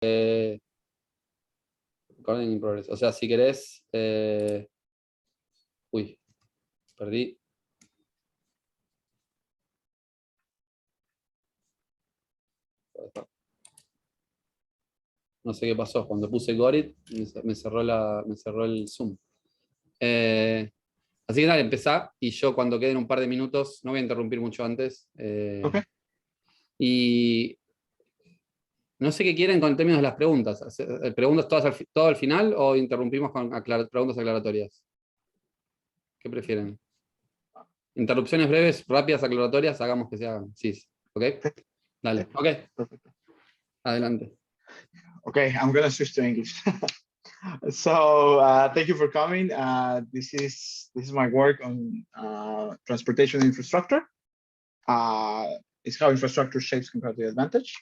Recording in progress. O sea, si querés... uy, perdí. No sé qué pasó. Cuando puse Gorit, me cerró el Zoom. Así que dale, empezá. Y yo cuando queden un par de minutos, no voy a interrumpir mucho antes. Okay. Y no sé qué quieren con términos de las preguntas. ¿Preguntas todas todo al final o interrumpimos con preguntas aclaratorias? ¿Qué prefieren? Interrupciones breves, rápidas, aclaratorias, hagamos que se hagan. Sí, ¿ok? Dale, ok. Perfect. Adelante. Okay, I'm gonna switch to English. So thank you for coming. This is my work on transportation infrastructure. It's how infrastructure shapes comparative advantage.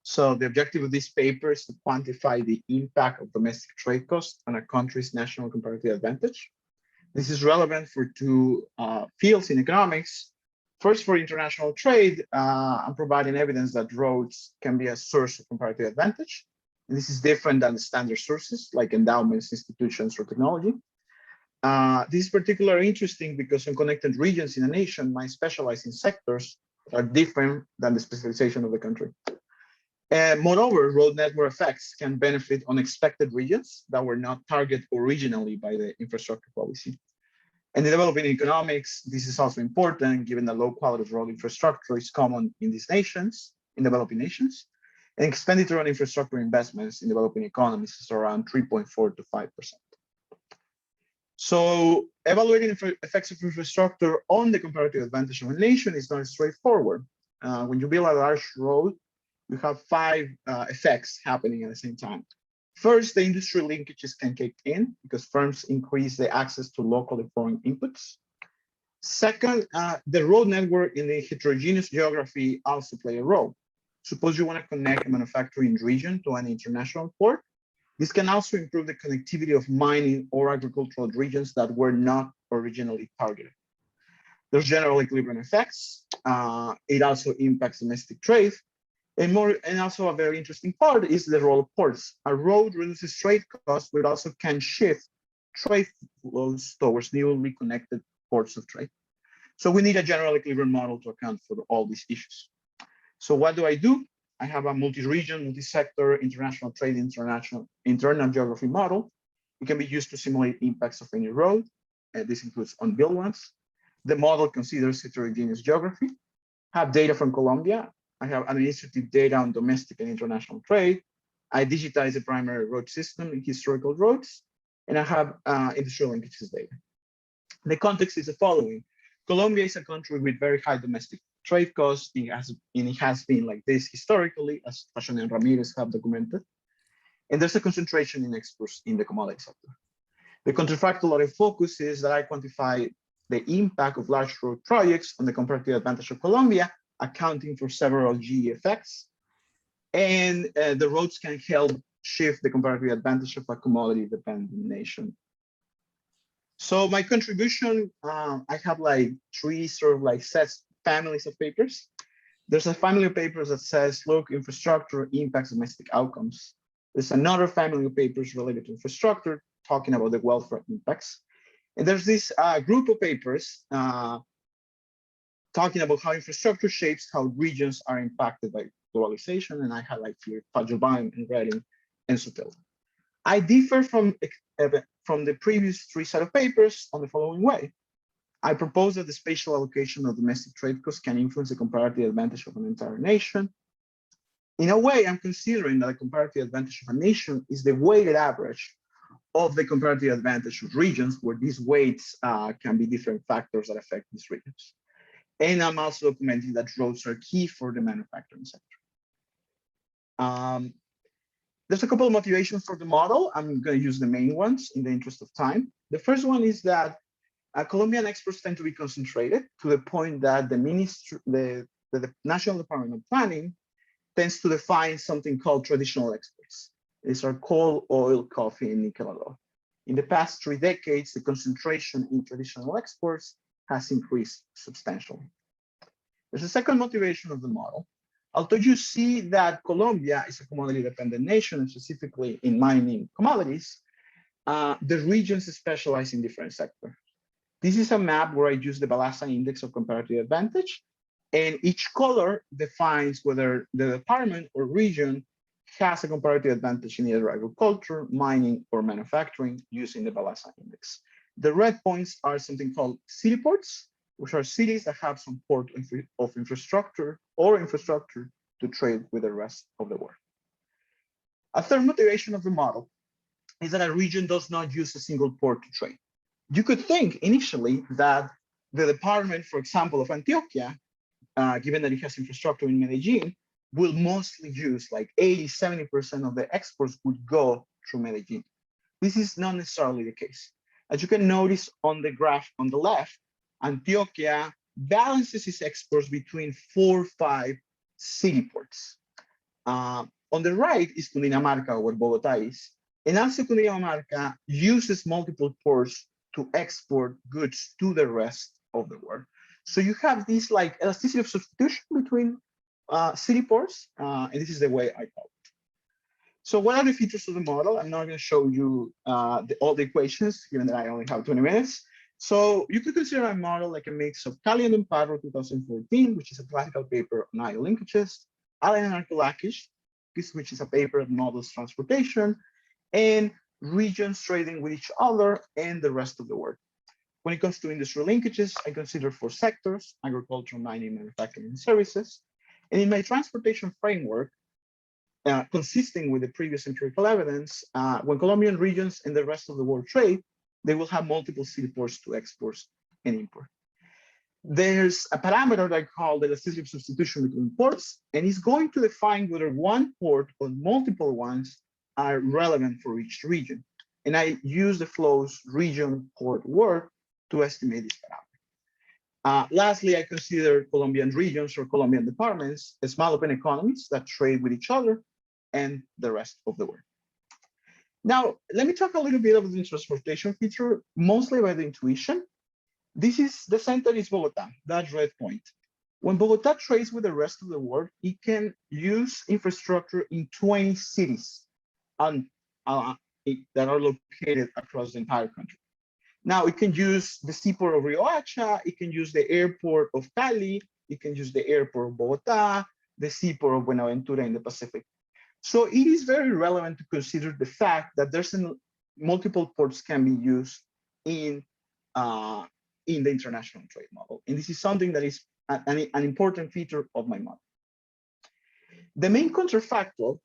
So the objective of this paper is to quantify the impact of domestic trade costs on a country's national comparative advantage. This is relevant for two fields in economics. First, for international trade, I'm providing evidence that roads can be a source of comparative advantage. And this is different than the standard sources like endowments, institutions, or technology. This is particularly interesting because unconnected regions in a nation might specialize in sectors that are different than the specialization of the country. And moreover, road network effects can benefit unexpected regions that were not targeted originally by the infrastructure policy. And in developing economics, this is also important given that low quality of road infrastructure is common in these nations, in developing nations, and expenditure on infrastructure investments in developing economies is around 3.4 to 5%. So evaluating effects of infrastructure on the comparative advantage of a nation is not straightforward. When you build a large road, you have five effects happening at the same time. First, the industry linkages can kick in because firms increase the access to locally foreign inputs. Second, the road network in the heterogeneous geography also play a role. Suppose you want to connect a manufacturing region to an international port. This can also improve the connectivity of mining or agricultural regions that were not originally targeted. There's general equilibrium effects. It also impacts domestic trade. And also a very interesting part is the role of ports. A road reduces trade costs, but also can shift trade flows towards newly connected ports of trade. So we need a general equilibrium model to account for all these issues. So what do? I have a multi-region, multi-sector, international trade, internal geography model. It can be used to simulate impacts of any road. This includes unbuilt ones. The model considers heterogeneous geography. I have data from Colombia. I have administrative data on domestic and international trade. I digitize the primary road system in historical roads, and I have industrial linkages data. The context is the following. Colombia is a country with very high domestic trade costs. It has been like this historically, as Fashion and Ramirez have documented. And there's a concentration in exports in the commodity sector. The counterfactual focus is that I quantify the impact of large road projects on the comparative advantage of Colombia, accounting for several GE effects. And the roads can help shift the comparative advantage of a commodity-dependent nation. So my contribution, I have like three sort of like families of papers. There's a family of papers that says, look, infrastructure impacts domestic outcomes. There's another family of papers related to infrastructure, talking about the welfare impacts. And there's this group of papers talking about how infrastructure shapes how regions are impacted by globalization. And I highlight here Fajlbaum and Redding and Sotel. I differ from the previous three set of papers on the following way. I propose that the spatial allocation of domestic trade costs can influence the comparative advantage of an entire nation. In a way, I'm considering that the comparative advantage of a nation is the weighted average of the comparative advantage of regions, where these weights can be different factors that affect these regions. And I'm also documenting that roads are key for the manufacturing sector. There's a couple of motivations for the model. I'm going to use the main ones in the interest of time. The first one is that Colombian exports tend to be concentrated to the point that the National Department of Planning tends to define something called traditional exports. These are coal, oil, coffee, and nickel. In the past 3 decades, the concentration in traditional exports has increased substantially. There's a second motivation of the model. Although you see that Colombia is a commodity-dependent nation, and specifically in mining commodities, the regions specialize in different sectors. This is a map where I use the Balassa Index of Comparative Advantage, and each color defines whether the department or region has a comparative advantage in either agriculture, mining, or manufacturing using the Balassa Index. The red points are something called city ports, which are cities that have some port of infrastructure or infrastructure to trade with the rest of the world. A third motivation of the model is that a region does not use a single port to trade. You could think initially that the department, for example, of Antioquia, given that it has infrastructure in Medellin, will mostly use like 80, 70% of the exports would go through Medellin. This is not necessarily the case. As you can notice on the graph on the left, Antioquia balances its exports between 4 or 5 city ports. On the right is Cundinamarca, where Bogota is. And also Cundinamarca uses multiple ports to export goods to the rest of the world. So you have this like elasticity of substitution between city ports, and this is the way I call it. So what are the features of the model? I'm not going to show you all the equations, given that I only have 20 minutes. So you could consider my model like a mix of Kali and Amparo 2014, which is a classical paper on IO linkages, Allen and Arkelakis, which is a paper that models transportation, and regions trading with each other and the rest of the world. When it comes to industrial linkages, I consider 4 sectors: agriculture, mining, manufacturing, and services. And in my transportation framework, consisting with the previous empirical evidence, when Colombian regions and the rest of the world trade, they will have multiple city ports to export and import. There's a parameter that I call the elasticity of substitution between ports, and it's going to define whether one port or multiple ones are relevant for each region. And I use the flows region port work to estimate this parameter. Lastly, I consider Colombian regions or Colombian departments as small open economies that trade with each other and the rest of the world. Now, let me talk a little bit about the transportation feature, mostly by the intuition. This is the center is Bogota, that red point. When Bogota trades with the rest of the world, it can use infrastructure in 20 cities that are located across the entire country. Now, it can use the seaport of Riohacha, it can use the airport of Cali, it can use the airport of Bogota, the seaport of Buenaventura in the Pacific. So it is very relevant to consider the fact that there's multiple ports can be used in the international trade model. And this is something that is an important feature of my model. The main counterfactual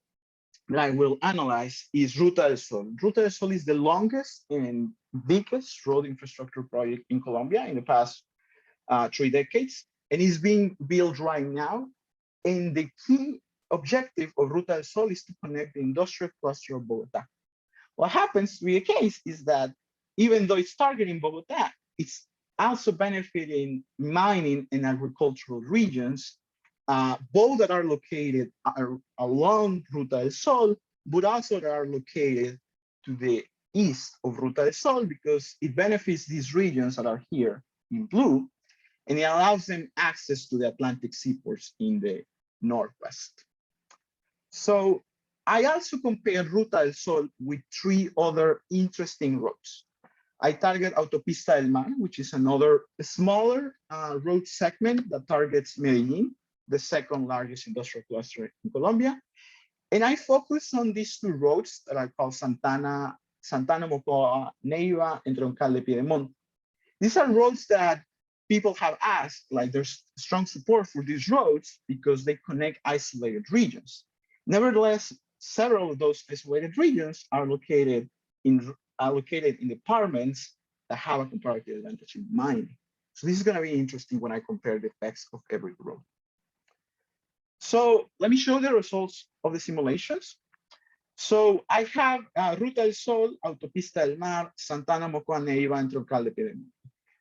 that I will analyze is Ruta del Sol. Ruta del Sol is the longest and biggest road infrastructure project in Colombia in the past 3 decades, and is being built right now. And the key objective of Ruta del Sol is to connect the industrial cluster of Bogota. What happens to be the case is that even though it's targeting Bogota, it's also benefiting mining and agricultural regions, both that are located along Ruta del Sol, but also that are located to the east of Ruta del Sol, because it benefits these regions that are here in blue, and it allows them access to the Atlantic seaports in the northwest. So I also compare Ruta del Sol with 3 other interesting roads. I target Autopista del Mar, which is another smaller road segment that targets Medellin, the second largest industrial cluster in Colombia. And I focus on these 2 roads that I call Santana, Mocoa, Neiva, and Troncal de Piedemonte. These are roads that people have asked, like there's strong support for these roads because they connect isolated regions. Nevertheless, several of those isolated regions are located in departments that have a comparative advantage in mining. So this is going to be interesting when I compare the effects of every road. So let me show the results of the simulations. So I have Ruta del Sol, Autopista del Mar, Santana, Mocoa, Neiva, and Troncal de Piedemonte.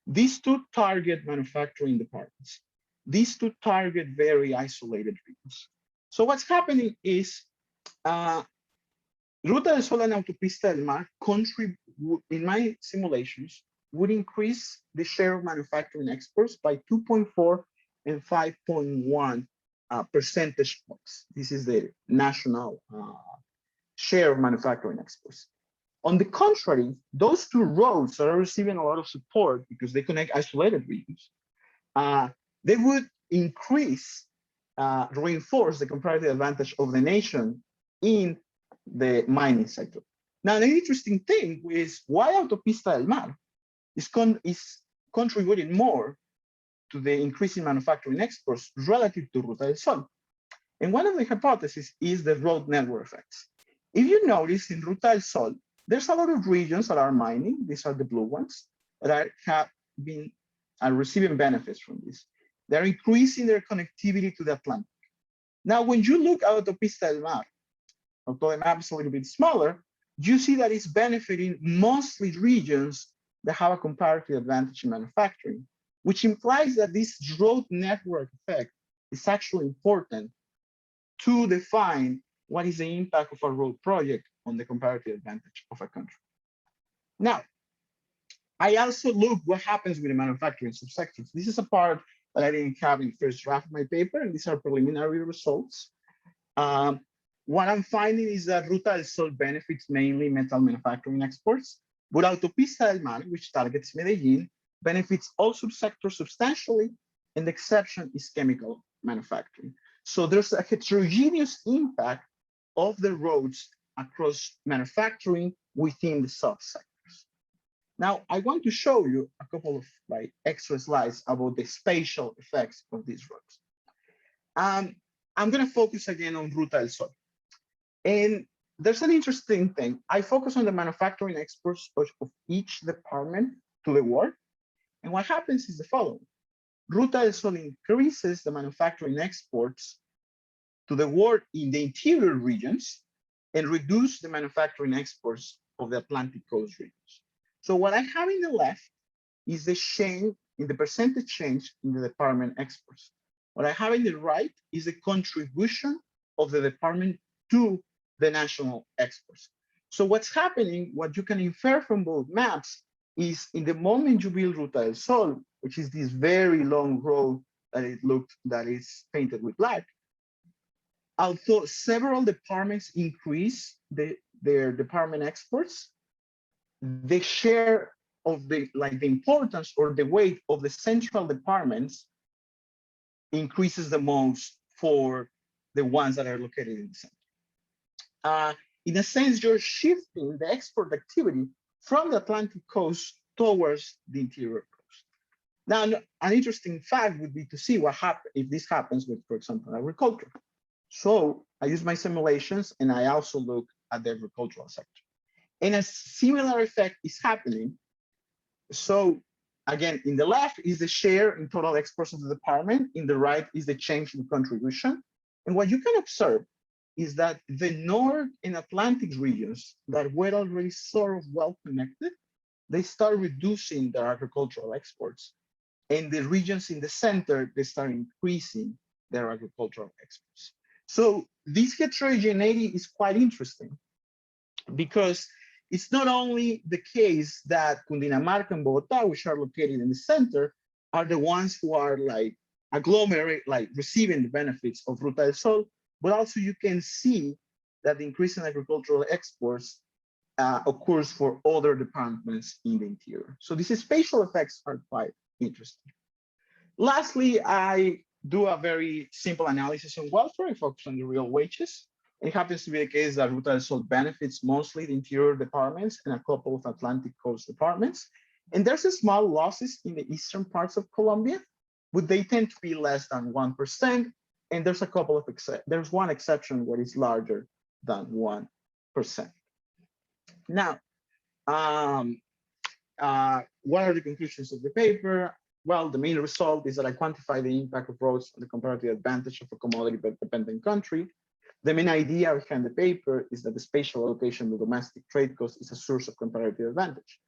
These 2 target manufacturing departments. These 2 target very isolated regions. So what's happening is Ruta del Sol and Autopista del Mar in my simulations would increase the share of manufacturing exports by 2.4 and 5.1 percentage points. This is the national share of manufacturing exports. On the contrary, those two roads that are receiving a lot of support because they connect isolated regions, they would increase, reinforce the comparative advantage of the nation in the mining sector. Now, the interesting thing is why Autopista del Mar is contributing more to the increase in manufacturing exports relative to Ruta del Sol. And one of the hypotheses is the road network effects. If you notice in Ruta del Sol, there's a lot of regions that are mining. These are the blue ones that are receiving benefits from this. They're increasing their connectivity to the Atlantic. Now, when you look at Autopista del Mar, although the map is a little bit smaller, you see that it's benefiting mostly regions that have a comparative advantage in manufacturing, which implies that this road network effect is actually important to define what is the impact of a road project on the comparative advantage of a country. Now, I also look what happens with the manufacturing subsectors. This is a part that I didn't have in the first draft of my paper, and these are preliminary results. What I'm finding is that Ruta del Sol benefits mainly metal manufacturing exports, but Autopista del Mar, which targets Medellin, benefits all subsectors substantially, and the exception is chemical manufacturing. So there's a heterogeneous impact of the roads across manufacturing within the subsectors. Now, I want to show you a couple of extra slides about the spatial effects of these roads. I'm going to focus again on Ruta del Sol. And there's an interesting thing. I focus on the manufacturing exports of each department to the world. And what happens is the following. Ruta del Sol increases the manufacturing exports to the world in the interior regions and reduce the manufacturing exports of the Atlantic coast regions. So what I have in the left is the change in the percentage change in the department exports. What I have in the right is the contribution of the department to the national exports. So what's happening, what you can infer from both maps is in the moment you build Ruta del Sol, which is this very long road that is painted with black, although several departments increase their department exports, the share of the importance or the weight of the central departments increases the most for the ones that are located in the center. In a sense, you're shifting the export activity from the Atlantic coast towards the interior coast. Now, an interesting fact would be to see what happens if this happens with, for example, agriculture. So I use my simulations and I also look at the agricultural sector. And a similar effect is happening. So again, in the left is the share in total exports of the department. In the right is the change in contribution. And what you can observe is that the North and Atlantic regions that were already sort of well connected, they start reducing their agricultural exports. And the regions in the center, they start increasing their agricultural exports. So this heterogeneity is quite interesting because it's not only the case that Cundinamarca and Bogota, which are located in the center, are the ones who are agglomerate, receiving the benefits of Ruta del Sol, but also you can see that the increase in agricultural exports occurs for other departments in the interior. So these spatial effects are quite interesting. Lastly, I do a very simple analysis on welfare. I focus on the real wages. It happens to be the case that Ruta del Sol benefits mostly the interior departments and a couple of Atlantic coast departments. And there's a small losses in the eastern parts of Colombia, but they tend to be less than 1%. And there's a couple of there's one exception where it's larger than 1%. Now, what are the conclusions of the paper? Well, the main result is that I quantify the impact of roads on the comparative advantage of a commodity-dependent country. The main idea behind the paper is that the spatial allocation of domestic trade costs is a source of comparative advantage.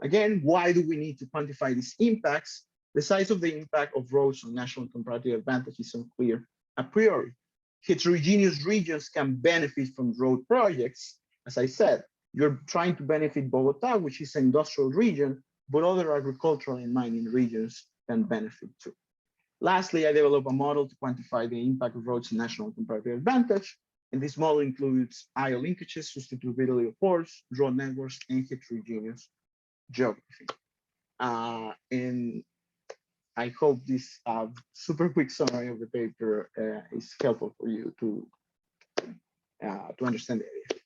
Again, why do we need to quantify these impacts? The size of the impact of roads on national comparative advantage is unclear a priori. Heterogeneous regions can benefit from road projects. As I said, you're trying to benefit Bogota, which is an industrial region, but other agricultural and mining regions can benefit too. Lastly, I developed a model to quantify the impact of roads in national comparative advantage. And this model includes IO linkages, substitutability of ports, road networks, and heterogeneous geography. And I hope this super quick summary of the paper is helpful for you to understand the idea.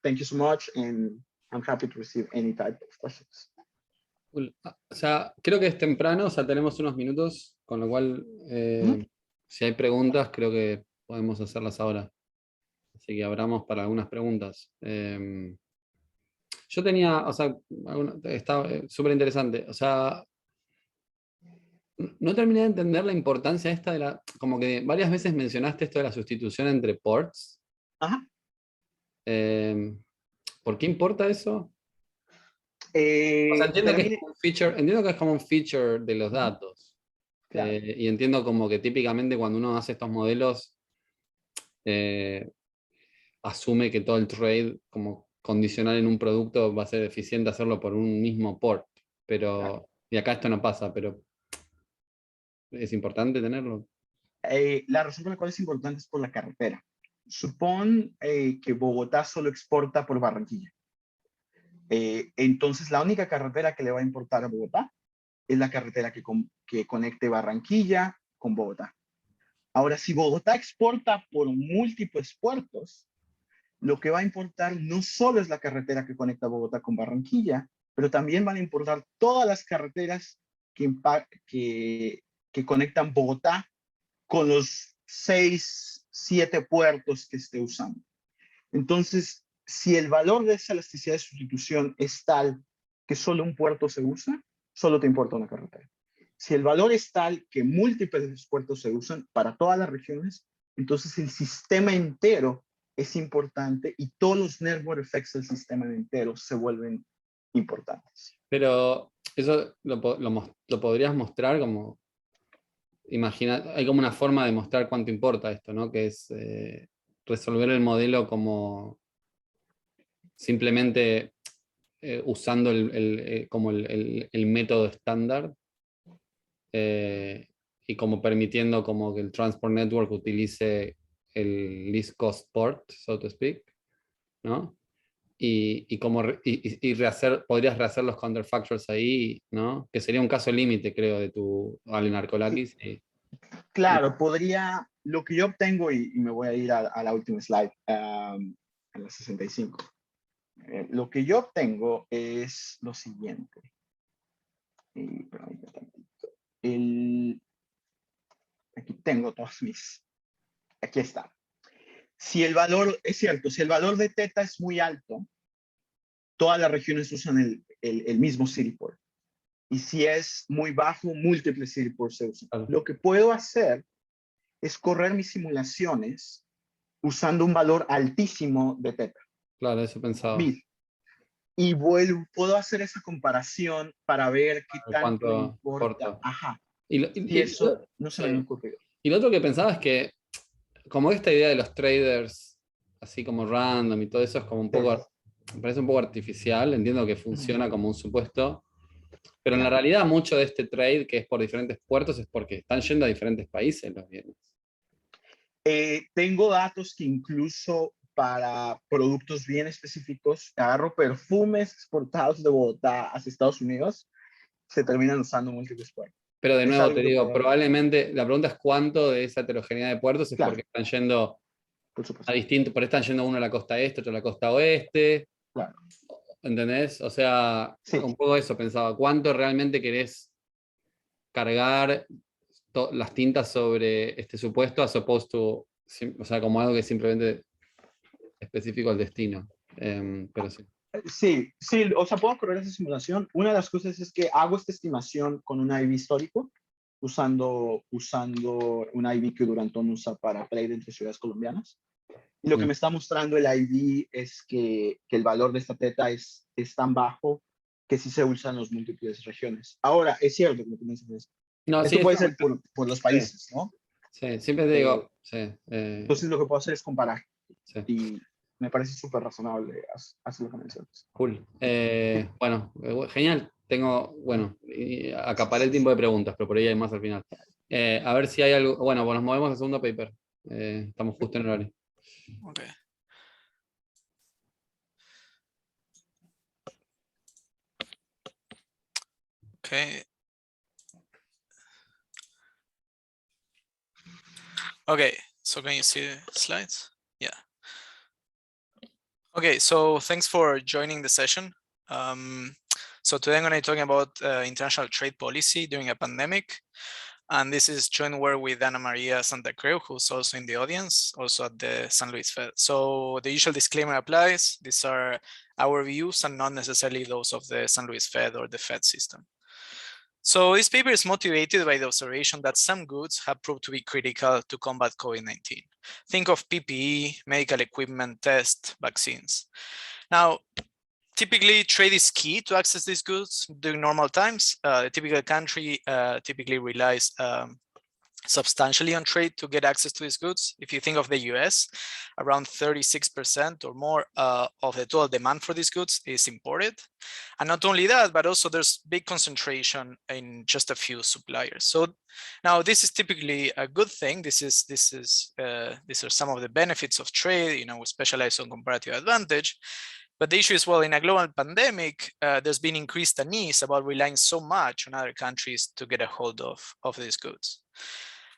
Thank you so much, and I'm happy to receive any type of questions. Cool. O sea, creo que es temprano, o sea, tenemos unos minutos, con lo cual, si hay preguntas, creo que podemos hacerlas ahora. Así que abramos para algunas preguntas. Yo tenía, o sea, estaba súper interesante. O sea, no terminé de entender la importancia esta de la, como que varias veces mencionaste esto de la sustitución entre ports. Ajá. ¿Por qué importa eso? O sea, entiendo que es como un feature de los datos. Claro. Y entiendo como que típicamente cuando uno hace estos modelos, asume que todo el trade como condicional en un producto va a ser eficiente hacerlo por un mismo port. Pero, Claro. y acá esto no pasa, pero ¿es importante tenerlo? La razón por la cual es importante es por la carretera. Supón que Bogotá solo exporta por Barranquilla. Entonces, la única carretera que le va a importar a Bogotá es la carretera que conecte Barranquilla con Bogotá. Ahora, si Bogotá exporta por múltiples puertos, lo que va a importar no solo es la carretera que conecta Bogotá con Barranquilla, pero también van a importar todas las carreteras que conectan Bogotá con los 6, 7 puertos que esté usando. Entonces, si el valor de esa elasticidad de sustitución es tal que solo un puerto se usa, solo te importa una carretera. Si el valor es tal que múltiples puertos se usan para todas las regiones, entonces el sistema entero es importante y todos los network effects del sistema entero se vuelven importantes. Pero eso lo podrías mostrar como, imagina, hay como una forma de mostrar cuánto importa esto, ¿no? Que es resolver el modelo como simplemente usando como el método estándar y como permitiendo como que el Transport Network utilice el least cost port, so to speak, ¿no? Y podrías rehacer los counterfactors ahí, ¿no? Que sería un caso límite, creo, de tu Allen Arcolattis. Claro, podría, lo que yo obtengo, y me voy a ir a la última slide, a la 65. Lo que yo obtengo es lo siguiente. Aquí tengo todos mis, aquí está. Si el valor, es cierto, si el valor de teta es muy alto, todas las regiones usan el mismo city port. Y si es muy bajo, múltiples city ports se usan. Claro. Lo que puedo hacer es correr mis simulaciones usando un valor altísimo de teta. Claro, eso pensaba. 1000. Y puedo hacer esa comparación para ver qué tanto le importa. Ajá. Y eso no se me había ocurrido. Y lo otro que pensaba es que, como esta idea de los traders, así como random y todo eso, es como un poco, me parece un poco artificial. Entiendo que funciona como un supuesto, pero en la realidad mucho de este trade, que es por diferentes puertos, es porque están yendo a diferentes países los bienes. Tengo datos que incluso para productos bien específicos, agarro perfumes exportados de Bogotá hacia Estados Unidos, se terminan usando múltiples puertos. Pero de nuevo te digo, probablemente la pregunta es cuánto de esa heterogeneidad de puertos es porque están yendo a distintos, porque están yendo uno a la costa este, otro a la costa oeste. Claro. ¿Entendés? O sea, un poco eso pensaba. ¿Cuánto realmente querés cargar las tintas sobre este supuesto as opposed to, o sea, como algo que es simplemente específico al destino? Pero sí. Sí, o sea, puedo correr esa simulación. Una de las cosas es que hago esta estimación con un IV histórico, usando un IV que Durantón usa para trade entre ciudades colombianas. Y lo que me está mostrando el IV es que el valor de esta teta es tan bajo que sí se usa en las múltiples regiones. Ahora, es cierto, como tú mencionas, esto puede ser por los países, ¿no? Sí, siempre te digo. Entonces lo que puedo hacer es comparar. Y me parece súper razonable hacer lo que mencionas. Cool. Bueno, genial. Acaparé el tiempo de preguntas, pero por ahí hay más al final. A ver si hay algo. Bueno, nos movemos al segundo paper. Estamos justo en horario. Okay. Okay. Okay, so can you see the slides? Yeah. Okay, so thanks for joining the session. So today I'm going to be talking about international trade policy during a pandemic. And this is joint work with Ana Maria Santa Creu, who's also in the audience, also at the San Luis Fed. So the usual disclaimer applies. These are our views and not necessarily those of the San Luis Fed or the Fed system. So this paper is motivated by the observation that some goods have proved to be critical to combat COVID-19. Think of PPE, medical equipment, tests, vaccines. Now, typically, trade is key to access these goods during normal times. The typical country typically relies substantially on trade to get access to these goods. If you think of the US, around 36% or more of the total demand for these goods is imported. And not only that, but also there's big concentration in just a few suppliers. So now this is typically a good thing. These are some of the benefits of trade. You know, we specialize on comparative advantage. But the issue is, well, in a global pandemic, there's been increased unease about relying so much on other countries to get a hold of these goods.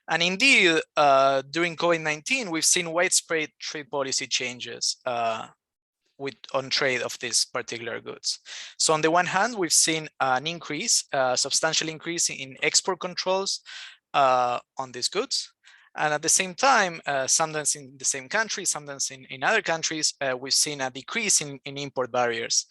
And indeed, during COVID-19, we've seen widespread trade policy changes on trade of these particular goods. So on the one hand, we've seen an increase, substantial increase in export controls on these goods. And at the same time, sometimes in the same country, sometimes in other countries, we've seen a decrease in import barriers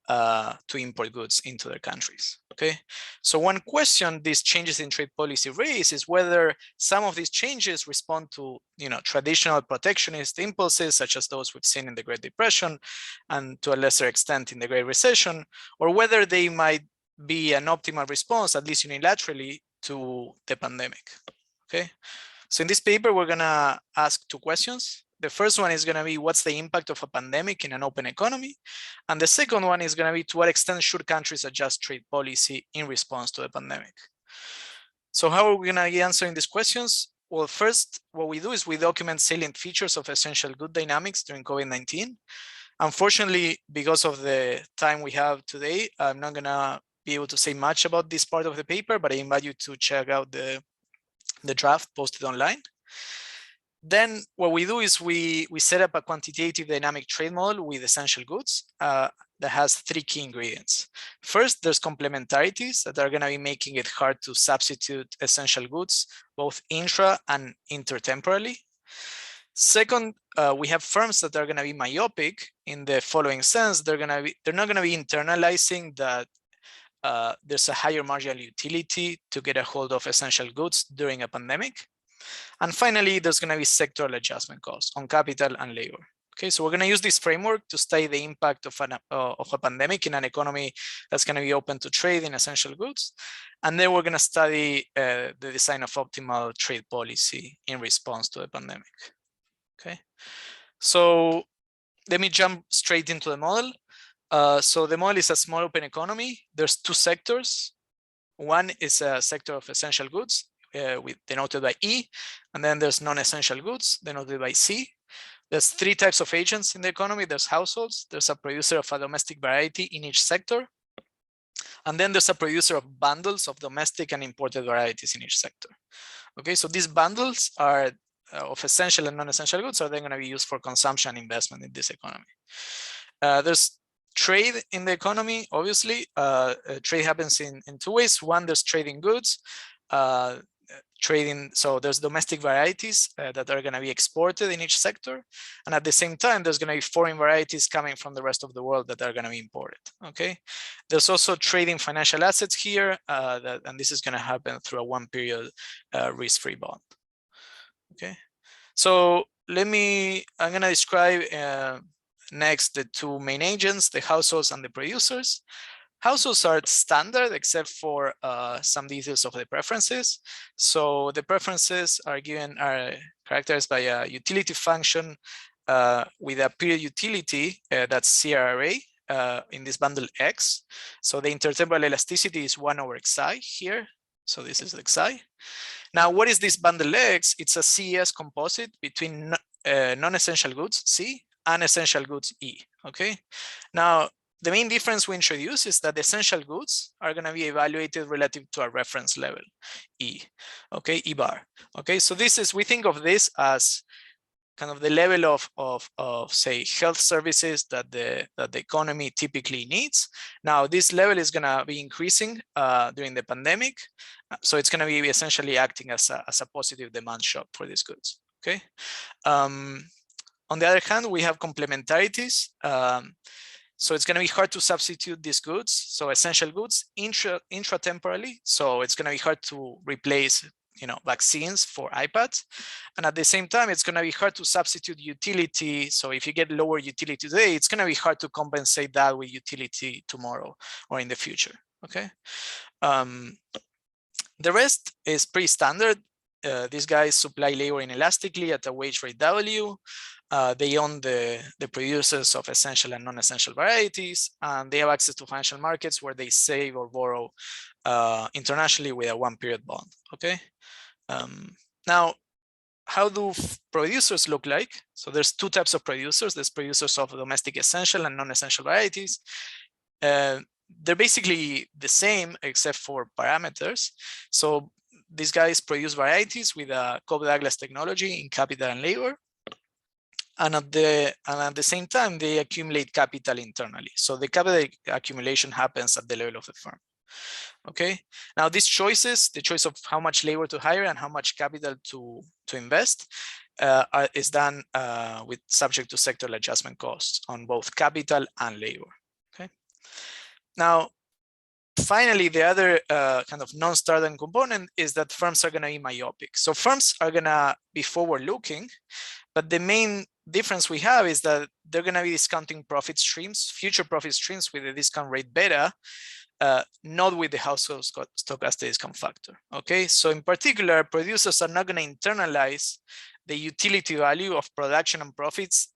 to import goods into their countries. Okay, so one question these changes in trade policy raise is whether some of these changes respond to, you know, traditional protectionist impulses, such as those we've seen in the Great Depression and to a lesser extent in the Great Recession, or whether they might be an optimal response, at least unilaterally, to the pandemic. Okay. So in this paper, we're going to ask two questions. The first one is going to be, what's the impact of a pandemic in an open economy? And the second one is going to be, to what extent should countries adjust trade policy in response to the pandemic? So how are we going to be answering these questions? Well, first, what we do is we document salient features of essential good dynamics during COVID-19. Unfortunately, because of the time we have today, I'm not going to be able to say much about this part of the paper, but I invite you to check out the draft posted online. Then what we do is we set up a quantitative dynamic trade model with essential goods that has three key ingredients. First, there's complementarities that are going to be making it hard to substitute essential goods, both intra and intertemporally. Second, we have firms that are going to be myopic in the following sense. They're not going to be internalizing that there's a higher marginal utility to get a hold of essential goods during a pandemic. And finally, there's going to be sectoral adjustment costs on capital and labor. Okay, so we're going to use this framework to study the impact of a pandemic in an economy that's going to be open to trade in essential goods. And then we're going to study the design of optimal trade policy in response to the pandemic. Okay, so let me jump straight into the model. So the model is a small open economy. There's two sectors. One is a sector of essential goods, denoted by E, and then there's non-essential goods, denoted by C. There's three types of agents in the economy. There's households, there's a producer of a domestic variety in each sector, and then there's a producer of bundles of domestic and imported varieties in each sector. Okay, so these bundles are of essential and non-essential goods, are then going to be used for consumption and investment in this economy. There's trade in the economy, obviously. Trade happens in two ways. One, there's trade in goods. So there's domestic varieties that are going to be exported in each sector. And at the same time, there's going to be foreign varieties coming from the rest of the world that are going to be imported. Okay. There's also trade in financial assets here, and this is going to happen through a one-period risk-free bond. Okay. So I'm going to describe next the two main agents, the households and the producers. Households are standard except for some details of the preferences. So the preferences are characterized by a utility function with a period utility that's CRRA in this bundle X. So the intertemporal elasticity is 1 over Xi here. So this is Xi. Now, what is this bundle X? It's a CES composite between non-essential goods C and essential goods E. Okay. Now, the main difference we introduce is that essential goods are going to be evaluated relative to a reference level E. Okay, E bar. Okay, so this is, we think of this as kind of the level of say health services that the economy typically needs. Now this level is going to be increasing during the pandemic, so it's going to be essentially acting as a positive demand shock for these goods. Okay. On the other hand, we have complementarities. So it's going to be hard to substitute these goods, so essential goods intratemporally. So it's going to be hard to replace, you know, vaccines for iPads, and at the same time, it's going to be hard to substitute utility. So if you get lower utility today, it's going to be hard to compensate that with utility tomorrow or in the future. Okay. The rest is pretty standard. These guys supply labor inelastically at a wage rate W. They own the producers of essential and non-essential varieties, and they have access to financial markets where they save or borrow internationally with a one-period bond. Okay. Now, how do producers look like? So there's two types of producers. There's producers of domestic essential and non-essential varieties. They're basically the same except for parameters. So these guys produce varieties with a Cobb-Douglas technology in capital and labor. And at the same time, they accumulate capital internally. So the capital accumulation happens at the level of the firm. Okay. Now these choices, the choice of how much labor to hire and how much capital to invest, is done with subject to sectoral adjustment costs on both capital and labor. Okay. Now, finally, the other kind of non-startup component is that firms are going to be myopic. So firms are going to be forward-looking, but the main difference we have is that they're going to be discounting profit streams, future profit streams with the discount rate beta, not with the household stochastic discount factor. Okay, so in particular, producers are not going to internalize the utility value of production and profits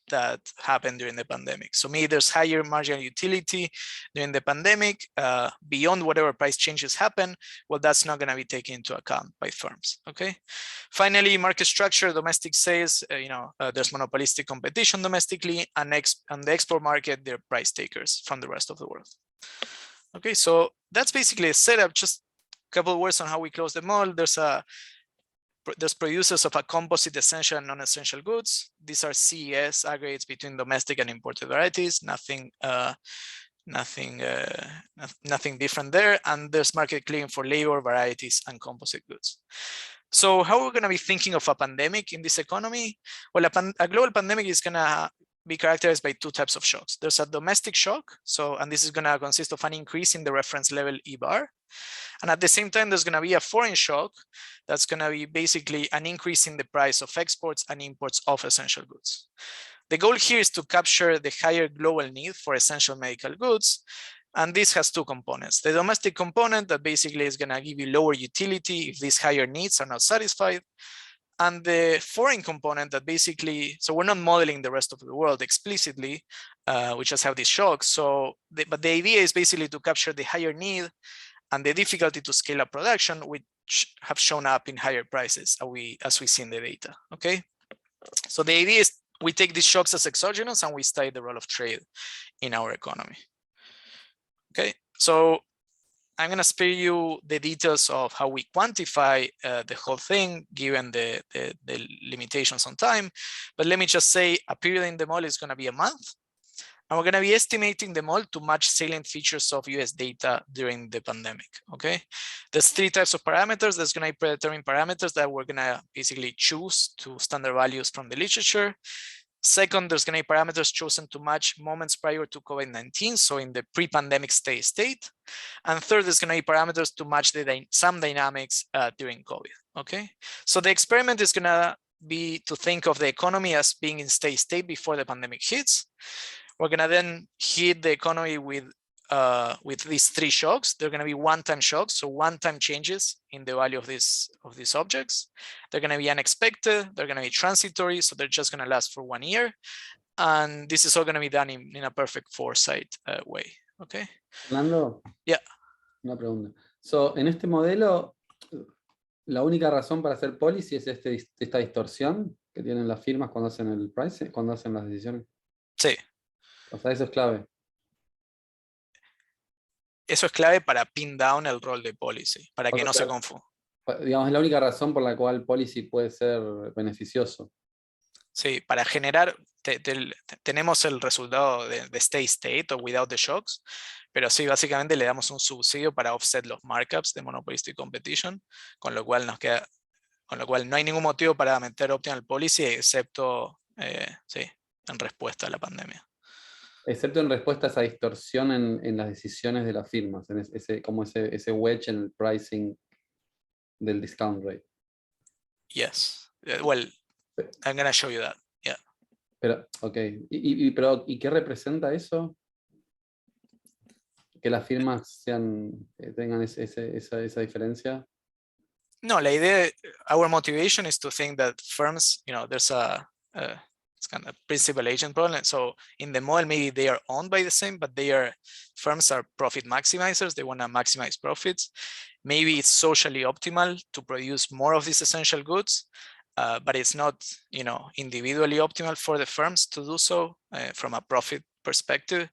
that happened during the pandemic. So maybe there's higher marginal utility during the pandemic beyond whatever price changes happen. Well, that's not going to be taken into account by firms. Okay. Finally, market structure, domestic sales. There's monopolistic competition domestically, and the export market, they're price takers from the rest of the world. Okay, so that's basically a setup. Just a couple of words on how we close the model. There's producers of a composite essential and non-essential goods. These are CES aggregates between domestic and imported varieties. Nothing different there. And there's market clearing for labor, varieties, and composite goods. So how are we going to be thinking of a pandemic in this economy? Well, a global pandemic is going to be characterized by two types of shocks. There's a domestic shock. And this is going to consist of an increase in the reference level E bar. And at the same time, there's going to be a foreign shock that's going to be basically an increase in the price of exports and imports of essential goods. The goal here is to capture the higher global need for essential medical goods. And this has two components. The domestic component that basically is going to give you lower utility if these higher needs are not satisfied. And the foreign component that basically, so we're not modeling the rest of the world explicitly, we just have these shocks. But the idea is basically to capture the higher need and the difficulty to scale up production, which have shown up in higher prices as we see in the data. Okay, so the idea is we take these shocks as exogenous and we study the role of trade in our economy. Okay, so I'm going to spare you the details of how we quantify the whole thing given the limitations on time. But let me just say a period in the model is going to be a month. And we're going to be estimating the model to match salient features of US data during the pandemic. Okay, there's three types of parameters. There's going to be predetermined parameters that we're going to basically choose to standard values from the literature. Second, there's going to be parameters chosen to match moments prior to COVID-19, so in the pre-pandemic steady state. And third, there's going to be parameters to match some dynamics during COVID. Okay, so the experiment is going to be to think of the economy as being in steady state before the pandemic hits. We're going to then hit the economy with these three shocks. They're going to be one-time shocks, so one-time changes in the value of these objects. They're going to be unexpected. They're going to be transitory, so they're just going to last for 1 year. And this is all going to be done in a perfect foresight way. Okay. Fernando? Yeah. Una pregunta. So, en este modelo, La única razón para hacer policy es esta distorsión que tienen las firmas cuando hacen el pricing, cuando hacen las decisiones. Sí, O sea, eso es clave. eso es clave para pin down el rol de policy, para que O no se sea, confunda. digamos, es la única razón por la cual policy puede ser beneficioso. Sí, para generar, tenemos el resultado de steady state o without the shocks, pero sí, básicamente le damos un subsidio para offset los markups de monopolistic competition, con lo cual no hay ningún motivo para meter optimal policy excepto sí, en respuesta a la pandemia. Excepto en respuesta a esa distorsión en las decisiones de las firmas, en ese wedge en el pricing del discount rate. Yes. Well, I'm gonna show you that. Yeah. Pero, ok. ¿Y qué representa eso? Que las firmas tengan esa diferencia. No, la idea, our motivation is to think that firms, there's it's kind of principal agent problem. So in the model, maybe they are owned by the same, but firms are profit maximizers. They want to maximize profits. Maybe it's socially optimal to produce more of these essential goods, but it's not, individually optimal for the firms to do so from a profit perspective,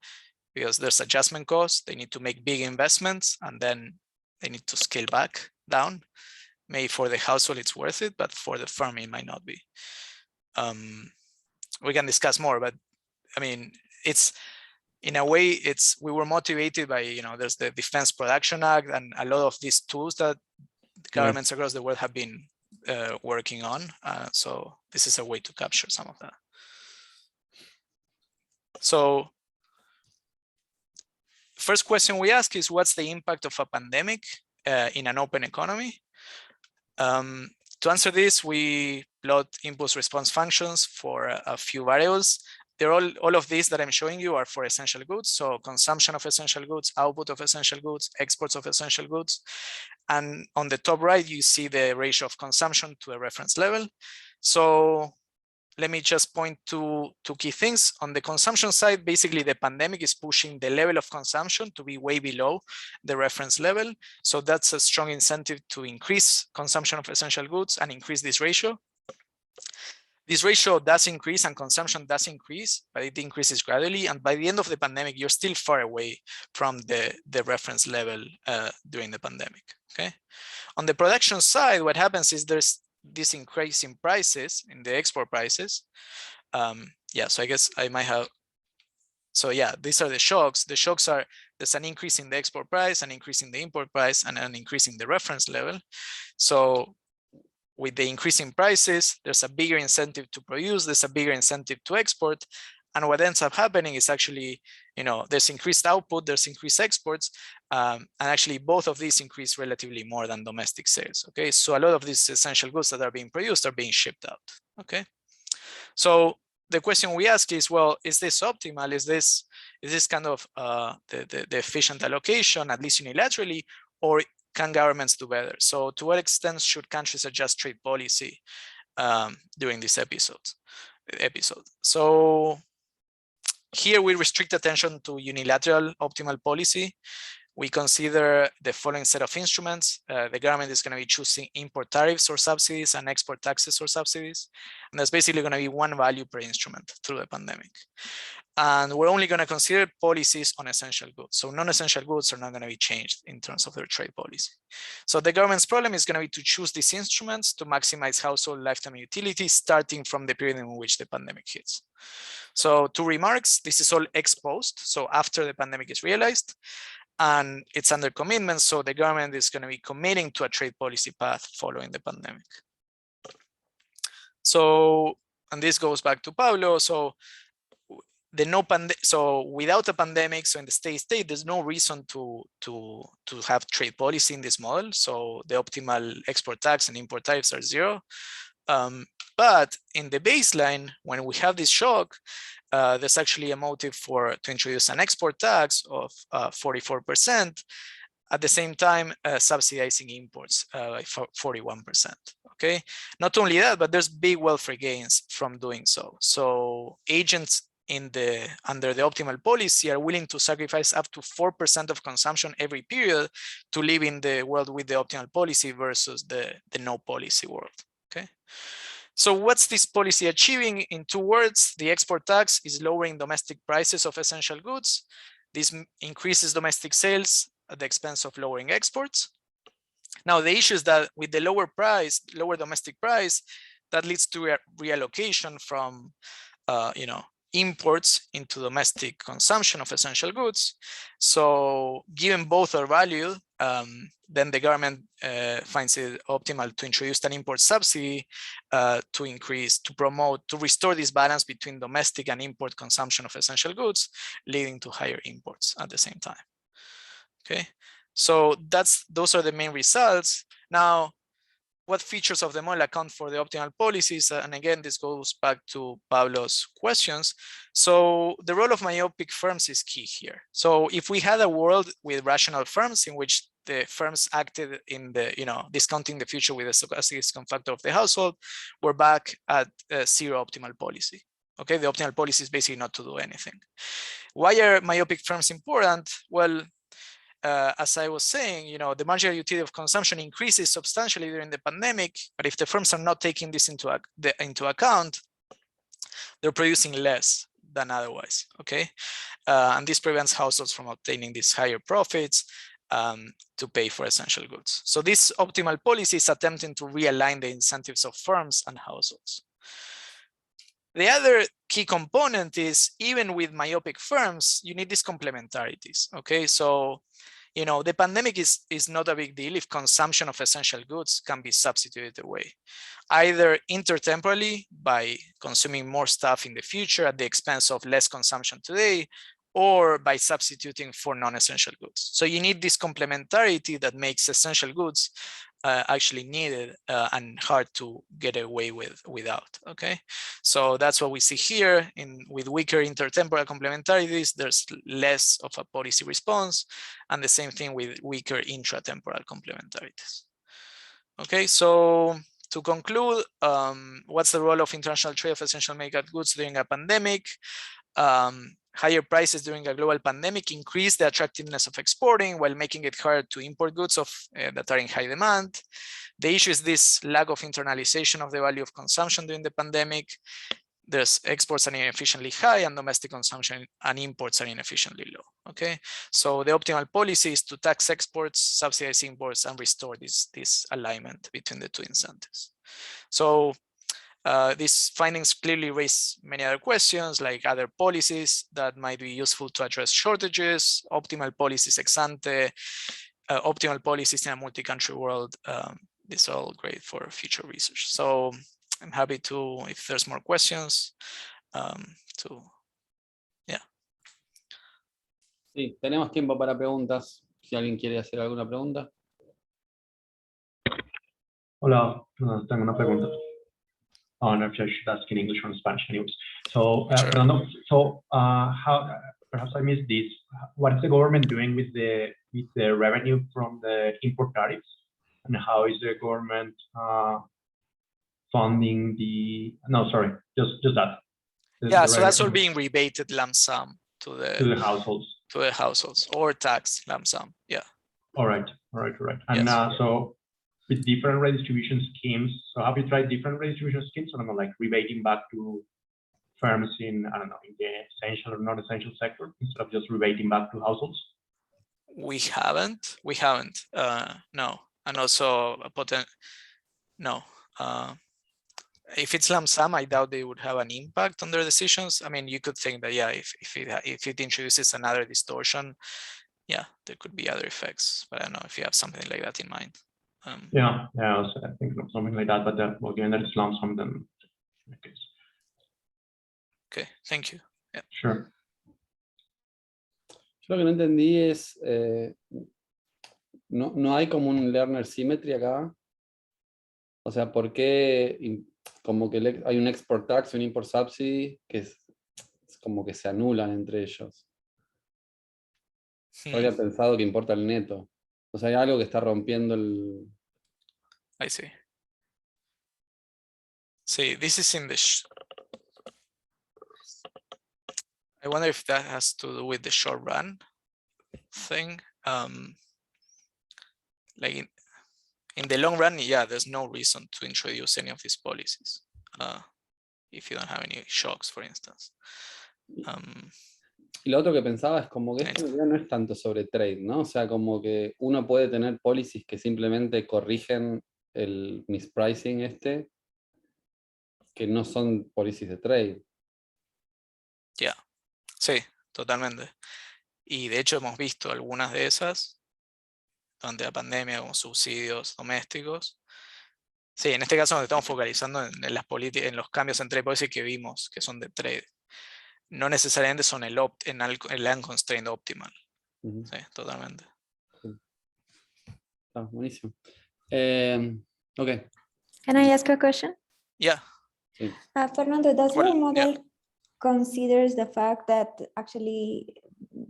because there's adjustment costs. They need to make big investments and then they need to scale back down. Maybe for the household it's worth it, but for the firm it might not be. We can discuss more, but I mean, it's in a way, we were motivated by, there's the Defense Production Act and a lot of these tools that governments across the world have been working on. So this is a way to capture some of that. So first question we ask is, what's the impact of a pandemic in an open economy? To answer this, we plot impulse response functions for a few variables. They're all of these that I'm showing you are for essential goods. So consumption of essential goods, output of essential goods, exports of essential goods. And on the top right, you see the ratio of consumption to a reference level. So let me just point to two key things. On the consumption side, basically the pandemic is pushing the level of consumption to be way below the reference level. So that's a strong incentive to increase consumption of essential goods and increase this ratio. This ratio does increase and consumption does increase, but it increases gradually. And by the end of the pandemic, you're still far away from the reference level during the pandemic, okay? On the production side, what happens is there's this increase in prices, in the export prices. Yeah, so I guess I might have, so yeah, these are the shocks. The shocks are, there's an increase in the export price, an increase in the import price, and an increase in the reference level. So with the increasing prices, there's a bigger incentive to produce, there's a bigger incentive to export. And what ends up happening is actually, there's increased output, there's increased exports, and actually both of these increase relatively more than domestic sales, okay? So a lot of these essential goods that are being produced are being shipped out, okay? So the question we ask is, well, is this optimal? Is this kind of the efficient allocation, at least unilaterally, or can governments do better? So to what extent should countries adjust trade policy during this episode? So here we restrict attention to unilateral optimal policy. We consider the following set of instruments. The government is going to be choosing import tariffs or subsidies and export taxes or subsidies. And that's basically going to be one value per instrument through the pandemic. And we're only going to consider policies on essential goods. So non-essential goods are not going to be changed in terms of their trade policy. So the government's problem is going to be to choose these instruments to maximize household lifetime utility starting from the period in which the pandemic hits. So 2 remarks, this is all ex post, so after the pandemic is realized, and it's under commitment, so the government is going to be committing to a trade policy path following the pandemic. So, and this goes back to Pablo, so without a pandemic, so in the steady state, there's no reason to have trade policy in this model. So the optimal export tax and import tariffs are 0. But in the baseline, when we have this shock, there's actually a motive to introduce an export tax of 44%, at the same time subsidizing imports by 41%, okay? Not only that, but there's big welfare gains from doing so. So agents under the optimal policy are willing to sacrifice up to 4% of consumption every period to live in the world with the optimal policy versus the no policy world. Okay. So what's this policy achieving? In 2 words, the export tax is lowering domestic prices of essential goods. This increases domestic sales at the expense of lowering exports. Now, the issue is that with the lower domestic price, that leads to a reallocation from, imports into domestic consumption of essential goods. So given both are valued, then the government finds it optimal to introduce an import subsidy to restore this balance between domestic and import consumption of essential goods, leading to higher imports at the same time. Okay, so those are the main results. Now, what features of the model account for the optimal policies? And again, this goes back to Pablo's questions. So the role of myopic firms is key here. So if we had a world with rational firms in which the firms acted in the, discounting the future with the stochastic discount factor of the household, we're back at zero optimal policy. Okay, the optimal policy is basically not to do anything. Why are myopic firms important? Well, as I was saying, the marginal utility of consumption increases substantially during the pandemic, but if the firms are not taking this into account, they're producing less than otherwise, okay? And this prevents households from obtaining these higher profits to pay for essential goods. So this optimal policy is attempting to realign the incentives of firms and households. The other key component is, even with myopic firms, you need these complementarities, okay? So, the pandemic is not a big deal if consumption of essential goods can be substituted away, either intertemporally by consuming more stuff in the future at the expense of less consumption today, or by substituting for non-essential goods. So you need this complementarity that makes essential goods actually needed and hard to get away without. Okay, so that's what we see here. With weaker intertemporal complementarities, there's less of a policy response, and the same thing with weaker intratemporal complementarities. Okay, so to conclude, what's the role of international trade of essential medical goods during a pandemic? Higher prices during a global pandemic increase the attractiveness of exporting while making it hard to import goods that are in high demand. The issue is this lack of internalization of the value of consumption during the pandemic. There's exports are inefficiently high and domestic consumption and imports are inefficiently low. Okay, so the optimal policy is to tax exports, subsidize imports, and restore this alignment between the two incentives. So these findings clearly raise many other questions, like other policies that might be useful to address shortages, optimal policies ex ante, optimal policies in a multi-country world. This is all great for future research. So I'm happy to, if there's more questions, yeah. Sí, tenemos tiempo para preguntas. Si alguien quiere hacer alguna pregunta. Hola, tengo una pregunta. I don't know if I should ask in English or in Spanish anyways. So, Sure. Fernando, how, perhaps I missed this. What is the government doing with the revenue from the import tariffs? And how is the government funding the, no, sorry, just that. Yeah, so that's all being rebated lump sum to the households. To the households, or tax lump sum, yeah. All right. And yes. So with different redistribution schemes, so have you tried different redistribution schemes? I don't know, like rebating back to firms in, I don't know, in the essential or non-essential sector instead of just rebating back to households? We haven't, no. And also no. If it's lump sum, I doubt they would have an impact on their decisions. I mean, you could think that, yeah, if it introduces another distortion, yeah, there could be other effects, but I don't know if you have something like that in mind. Yeah, I think something like that, but well, given that it's lump sum, then I guess. Okay, thank you. Yeah. Sure. Yo lo que no entendí es, no hay como un learner symmetry acá. O sea, ¿por qué como que hay un export tax y un import subsidy que es como que se anulan entre ellos? Yo había pensado que importa el neto. O sea, hay algo que está rompiendo el... I see. See, this is in the... I wonder if that has to do with the short run thing. Like in the long run, yeah, there's no reason to introduce any of these policies if you don't have any shocks, for instance. Y lo otro que pensaba es como que esto en realidad no es tanto sobre trade, ¿no? O sea, como que uno puede tener policies que simplemente corrigen el mispricing que no son policies de trade. Ya, sí, totalmente. Y de hecho hemos visto algunas de esas durante la pandemia, como subsidios domésticos. Sí, en este caso nos estamos focalizando en las políticas, en los cambios en trade policy que vimos, que son de trade. No necesariamente son el unconstrained optimal. Sí, totalmente. Ah, buenísimo. Ok. Can I ask a question? Yeah. Sí. Fernando, does Well, your model yeah. considers the fact that actually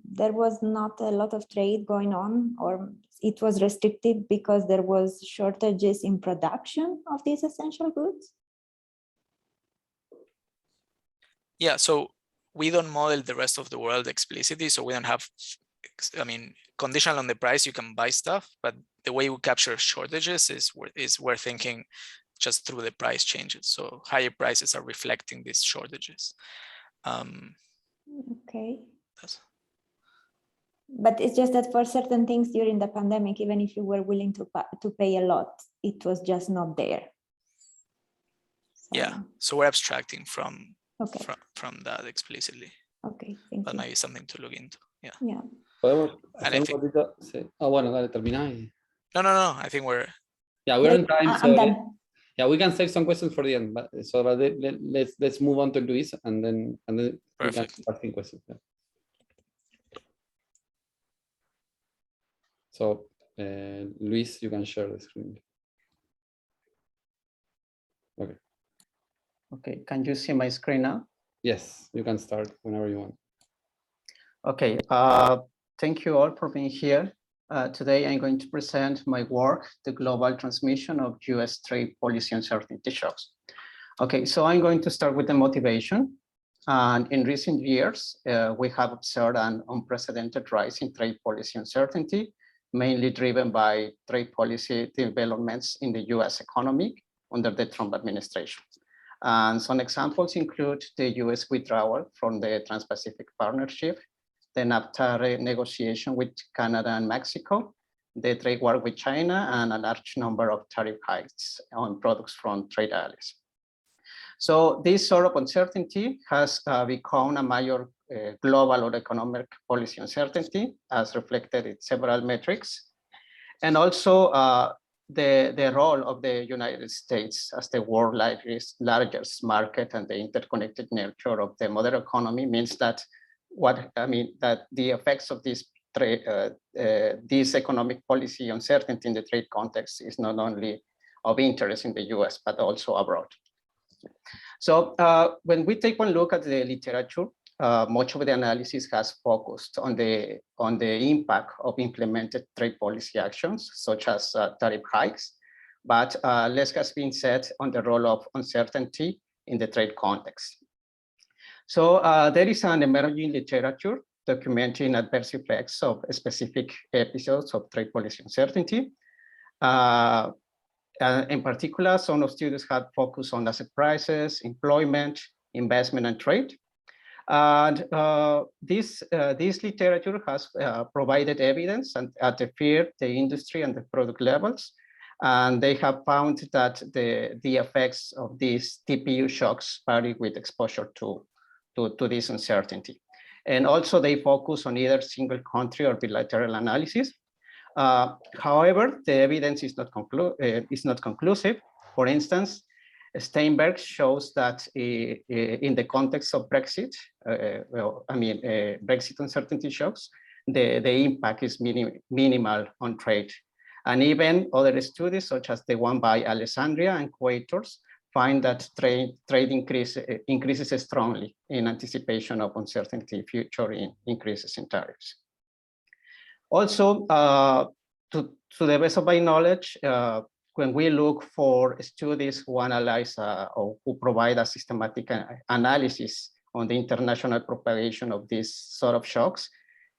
there was not a lot of trade going on, or it was restricted because there was shortages in production of these essential goods? Yeah, so we don't model the rest of the world explicitly, so we don't have, I mean, conditional on the price, you can buy stuff, but the way we capture shortages is we're thinking just through the price changes. So higher prices are reflecting these shortages. Okay. But it's just that for certain things during the pandemic, even if you were willing to pay a lot, it was just not there. So, yeah, so we're abstracting from okay. from that explicitly. Okay, thank That you. might be something to look into. Yeah. Yeah. ¿Podemos And hacer I un think- poquito? Sí. Ah, bueno, dale, terminá. No, I think we're Yeah, we're on time, I'm so done. yeah, we can save some questions for the end, but so but let's move on to Luis, and then we can perfect. start asking questions. Yeah. So, Luis, you can share the screen. Okay. Okay, can you see my screen now? Yes, you can start whenever you want. Okay, thank you all for being here. Today I'm going to present my work, The Global Transmission of US Trade Policy Uncertainty Shocks. Okay, so I'm going to start with the motivation. And in recent years, we have observed an unprecedented rise in trade policy uncertainty, mainly driven by trade policy developments in the US economy under the Trump administration. And some examples include the US withdrawal from the Trans-Pacific Partnership, the NAFTA negotiation with Canada and Mexico, the trade war with China, and a large number of tariff hikes on products from trade allies. So this sort of uncertainty has become a major global or economic policy uncertainty, as reflected in several metrics. And also the role of the United States as the world's largest market and the interconnected nature of the modern economy means that that the effects of this trade, this economic policy uncertainty in the trade context is not only of interest in the US, but also abroad. So when we take one look at the literature, much of the analysis has focused on the impact of implemented trade policy actions, such as tariff hikes, but less has been said on the role of uncertainty in the trade context. So there is an emerging literature documenting adverse effects of specific episodes of trade policy uncertainty. In particular, some of studies have focused on asset prices, employment, investment, and trade. And this literature has provided evidence at the field, the industry, and the product levels. And they have found that the effects of these TPU shocks vary with exposure to this uncertainty. And also they focus on either single country or bilateral analysis. However, the evidence is not conclusive. For instance, Steinberg shows that in the context of Brexit, Brexit uncertainty shocks, the impact is minimal on trade. And even other studies, such as the one by Alessandria and co-authors, find that trade increases strongly in anticipation of uncertainty future increases in tariffs. Also, to the best of my knowledge, when we look for studies who analyze or who provide a systematic analysis on the international propagation of these sort of shocks.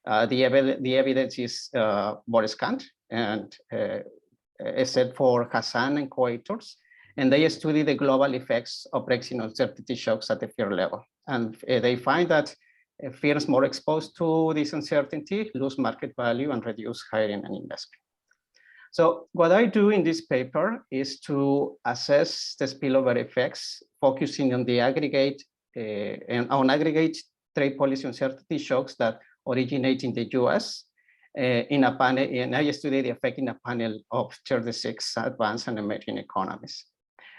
The evidence is more scant, and except for Hassan and co-authors, and they study the global effects of Brexit uncertainty shocks at the fear level. And they find that firms more exposed to this uncertainty lose market value and reduce hiring and investment. So what I do in this paper is to assess the spillover effects, focusing on the aggregate trade policy uncertainty shocks that originate in the US in a panel, and I studied the effect in a panel of 36 advanced and emerging economies.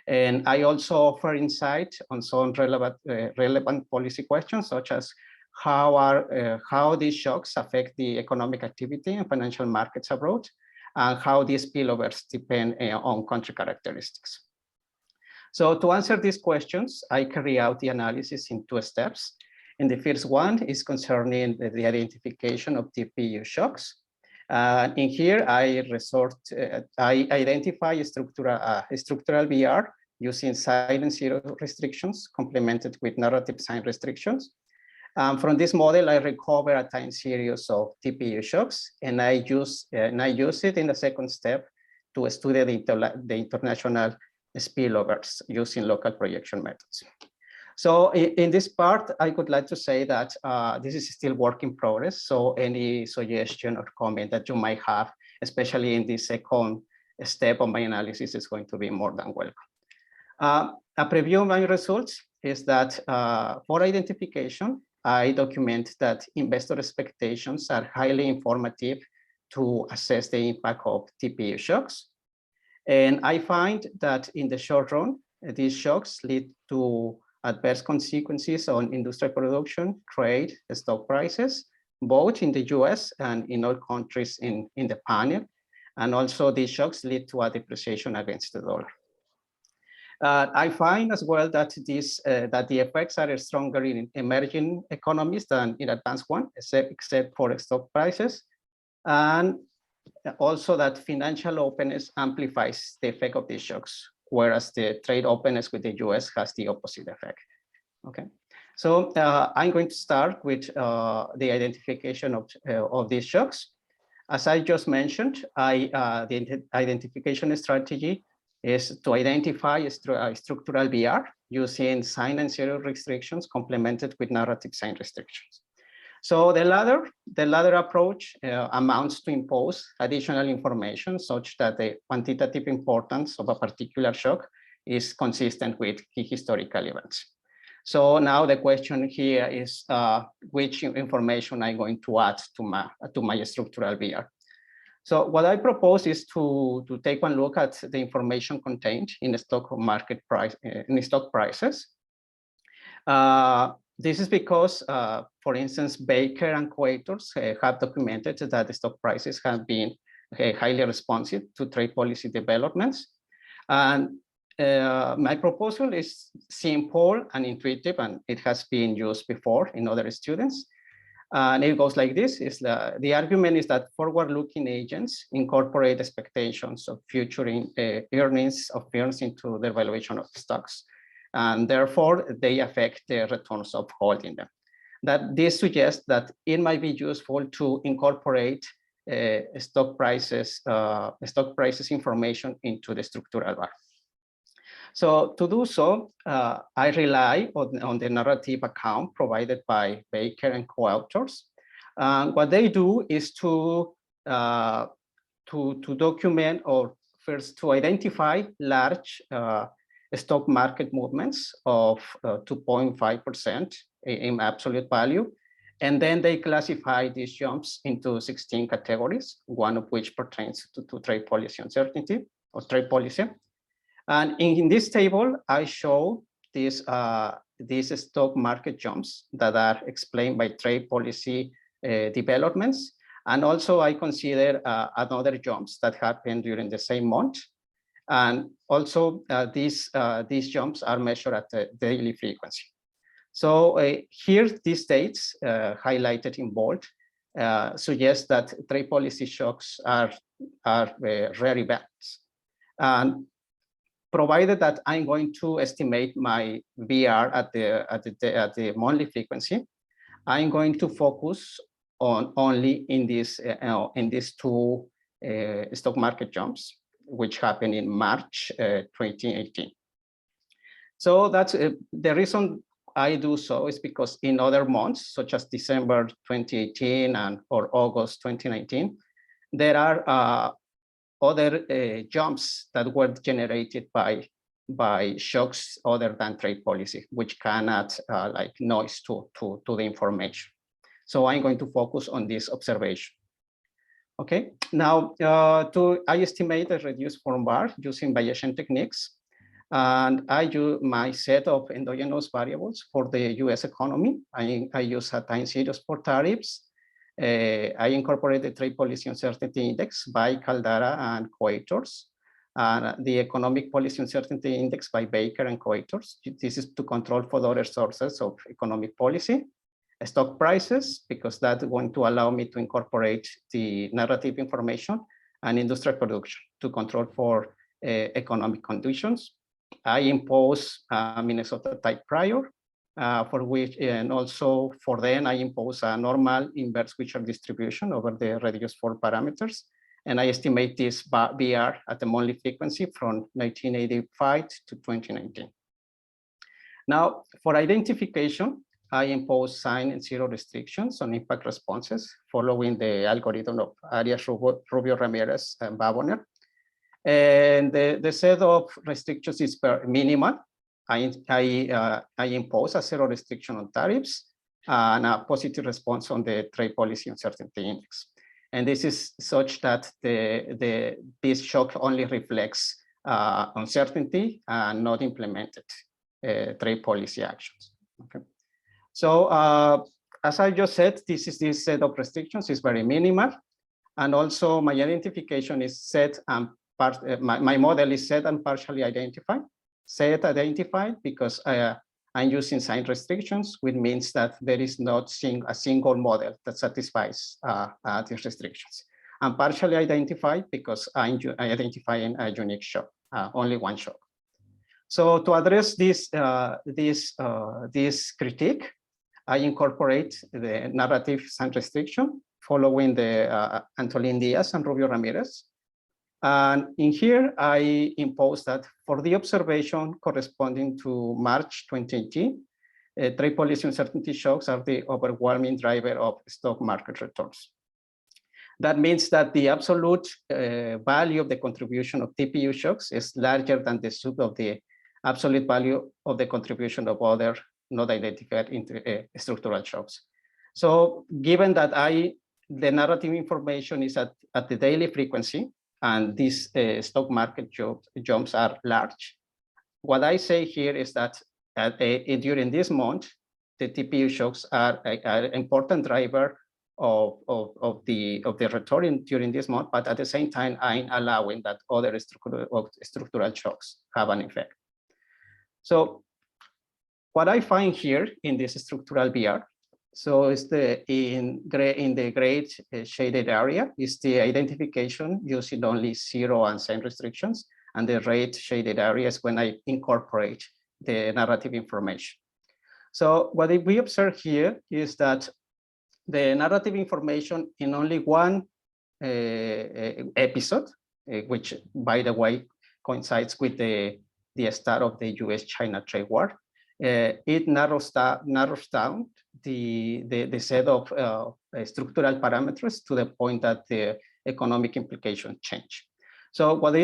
And I also offer insight on some relevant policy questions, such as how these shocks affect the economic activity and financial markets abroad, and how these spillovers depend on country characteristics. So to answer these questions, I carry out the analysis in 2 steps. And the first one is concerning the identification of TPU shocks. In here, I identify structural VR using sign and zero restrictions complemented with narrative sign restrictions. From this model, I recover a time series of TPU shocks, and I use it in the second step to study the international spillovers using local projection methods. So in this part, I would like to say that this is still work in progress. So any suggestion or comment that you might have, especially in this second step of my analysis, is going to be more than welcome. A preview of my results is that for identification, I document that investor expectations are highly informative to assess the impact of TPU shocks. And I find that in the short run, these shocks lead to adverse consequences on industrial production, trade, stock prices, both in the US and in all countries in the panel. And also these shocks lead to a depreciation against the dollar. I find as well that that the effects are stronger in emerging economies than in advanced ones, except for stock prices. And also that financial openness amplifies the effect of these shocks, whereas the trade openness with the US has the opposite effect. Okay, so I'm going to start with the identification of these shocks. As I just mentioned, the identification strategy is to identify structural VR using sign and zero restrictions complemented with narrative sign restrictions. So the latter approach amounts to impose additional information such that the quantitative importance of a particular shock is consistent with key historical events. So now the question here is which information I'm going to add to my structural VR. So what I propose is to take one look at the information contained in the stock market price, in the stock prices. This is because, for instance, Baker and co-authors have documented that the stock prices have been highly responsive to trade policy developments. And my proposal is simple and intuitive, and it has been used before in other students. And it goes like this: the argument is that forward-looking agents incorporate expectations of future earnings of firms into the valuation of stocks, and therefore they affect the returns of holding them. That this suggests that it might be useful to incorporate stock prices information into the structural bar. So to do so, I rely on the narrative account provided by Baker and co-authors. What they do is to document, or first to identify large stock market movements of 2.5% in absolute value. And then they classify these jumps into 16 categories, one of which pertains to trade policy uncertainty or trade policy. And in this table, I show these stock market jumps that are explained by trade policy developments. And also I consider other jumps that happened during the same month. And also these jumps are measured at the daily frequency. So here, these dates highlighted in bold suggest that trade policy shocks are rare events. And provided that I'm going to estimate my VR at the monthly frequency, I'm going to focus on only in these two stock market jumps, which happened in March 2018. So that's the reason I do so is because in other months, such as December 2018 or August 2019, there are other jumps that were generated by shocks other than trade policy, which can add like noise to the information. So I'm going to focus on this observation. Okay, now I estimate a reduced form bar using Bayesian techniques. And I use my set of endogenous variables for the US economy. I use a time series for tariffs. I incorporate the trade policy uncertainty index by Caldara and coautors, and the economic policy uncertainty index by Baker and coautors. This is to control for the other sources of economic policy. Stock prices, because that's going to allow me to incorporate the narrative information, and industrial production to control for economic conditions. I impose Minnesota type prior, for which, and also for then I impose a normal inverse Wishart distribution over the reduced form parameters. And I estimate this VR at the monthly frequency from 1985 to 2019. Now, for identification, I impose sign and zero restrictions on impact responses following the algorithm of Arias, Rubio, Ramirez, and Baboner. And the set of restrictions is minimal. I impose a zero restriction on tariffs and a positive response on the trade policy uncertainty index. And this is such that this shock only reflects uncertainty and not implemented trade policy actions. Okay. So as I just said, this set of restrictions is very minimal. And also my identification is set and my model is set and partially identified. Set identified because I'm using sign restrictions, which means that there is not a single model that satisfies these restrictions. And partially identified because I'm identifying a unique shock, only one shock. So to address this critique, I incorporate the narrative sign restriction following the Antolin Diaz and Rubio Ramirez. And in here, I impose that for the observation corresponding to March 2018, trade policy uncertainty shocks are the overwhelming driver of stock market returns. That means that the absolute value of the contribution of TPU shocks is larger than the sum of the absolute value of the contribution of other not identified structural shocks. So given that the narrative information is at the daily frequency, and these stock market jumps are large, what I say here is that during this month, the TPU shocks are an important driver of the return during this month, but at the same time, I'm allowing that other structural shocks have an effect. So what I find here in this structural VR, so it's in the gray shaded area is the identification using only zero and sign restrictions, and the red shaded area is when I incorporate the narrative information. So what we observe here is that the narrative information in only one episode, which by the way coincides with the start of the US-China trade war, it narrows down the set of structural parameters to the point that the economic implications change. So what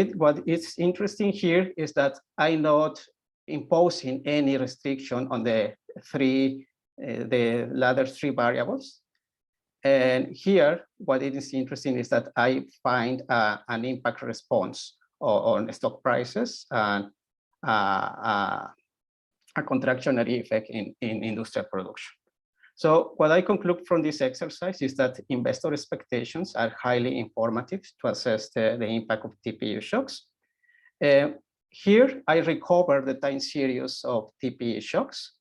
is interesting here is that I'm not imposing any restriction on the latter three variables. And here, what is interesting is that I find an impact response on stock prices and a contractionary effect in industrial production. So what I conclude from this exercise is that investor expectations are highly informative to assess the impact of TPU shocks. Here, I recover the time series of TPU shocks.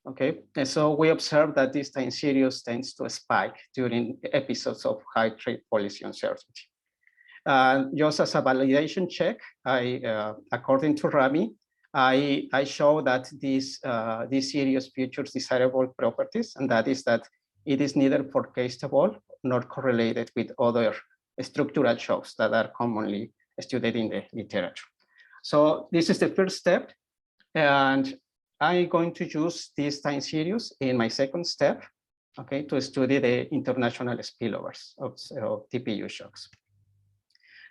Okay, and so we observe that this time series tends to spike during episodes of high trade policy uncertainty. Just as a validation check, according to Rami, I show that this series features desirable properties, and that is that it is neither forecastable nor correlated with other structural shocks that are commonly studied in the literature. So this is the first step, and I'm going to use this time series in my second step, okay, to study the international spillovers of TPU shocks.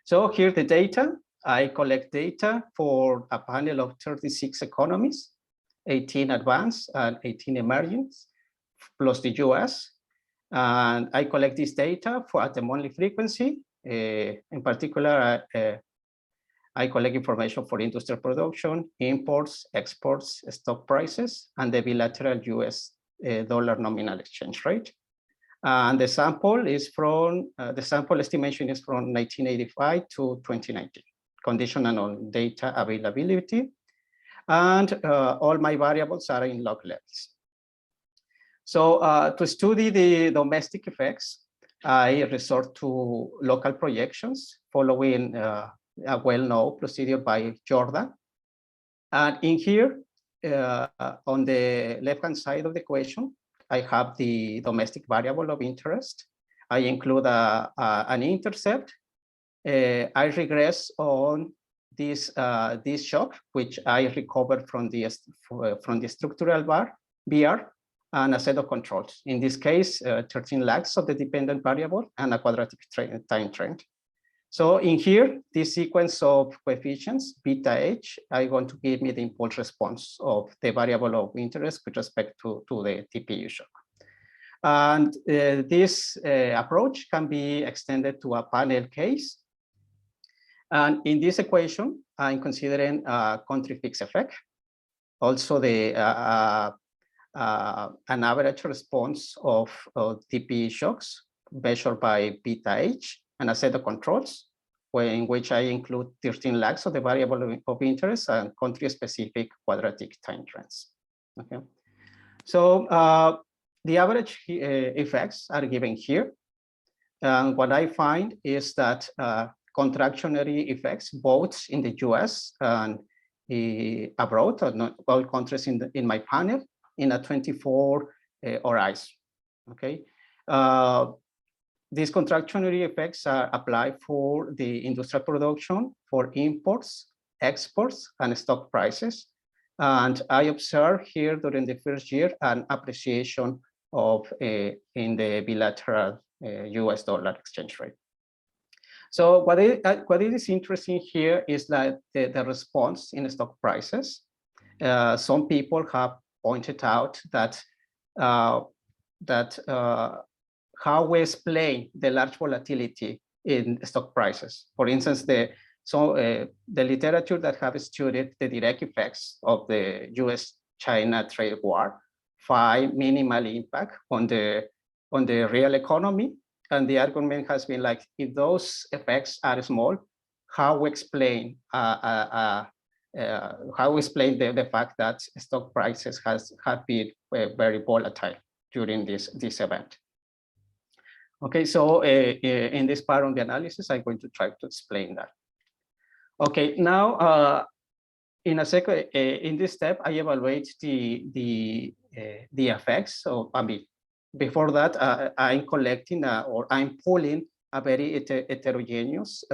So here the data. I collect data for a panel of 36 economies, 18 advanced and 18 emerging, plus the US. And I collect this data at the monthly frequency. In particular, I collect information for industrial production, imports, exports, stock prices, and the bilateral US dollar nominal exchange rate. And the sample is from, the sample estimation is from 1985 to 2019, conditional on data availability. And all my variables are in log levels. So to study the domestic effects, I resort to local projections following a well-known procedure by Jordan. And in here, on the left-hand side of the equation, I have the domestic variable of interest. I include an intercept. I regress on this shock, which I recovered from the structural BR, and a set of controls. In this case, 13 lags of the dependent variable and a quadratic time trend. So in here, this sequence of coefficients, beta h, are going to give me the impulse response of the variable of interest with respect to the TPU shock. And this approach can be extended to a panel case. And in this equation, I'm considering a country fixed effect. Also, an average response of TPU shocks measured by beta h, and a set of controls in which I include 13 lags of the variable of interest and country-specific quadratic time trends. Okay, so the average effects are given here. And what I find is that contractionary effects both in the US and abroad, or not all countries in my panel, in a 24 hours. Okay. These contractionary effects are applied for the industrial production, for imports, exports, and stock prices. And I observe here during the first year an appreciation of in the bilateral US dollar exchange rate. So what is interesting here is that the response in stock prices. Some people have pointed out that how we explain the large volatility in stock prices. For instance, the literature that have studied the direct effects of the US-China trade war find minimal impact on the real economy. And the argument has been like, if those effects are small, how we explain the fact that stock prices have been very volatile during this event. Okay, so in this part of the analysis, I'm going to try to explain that. Okay, now in a second, in this step, I evaluate the effects. So I mean, before that, I'm collecting or I'm pulling a very heterogeneous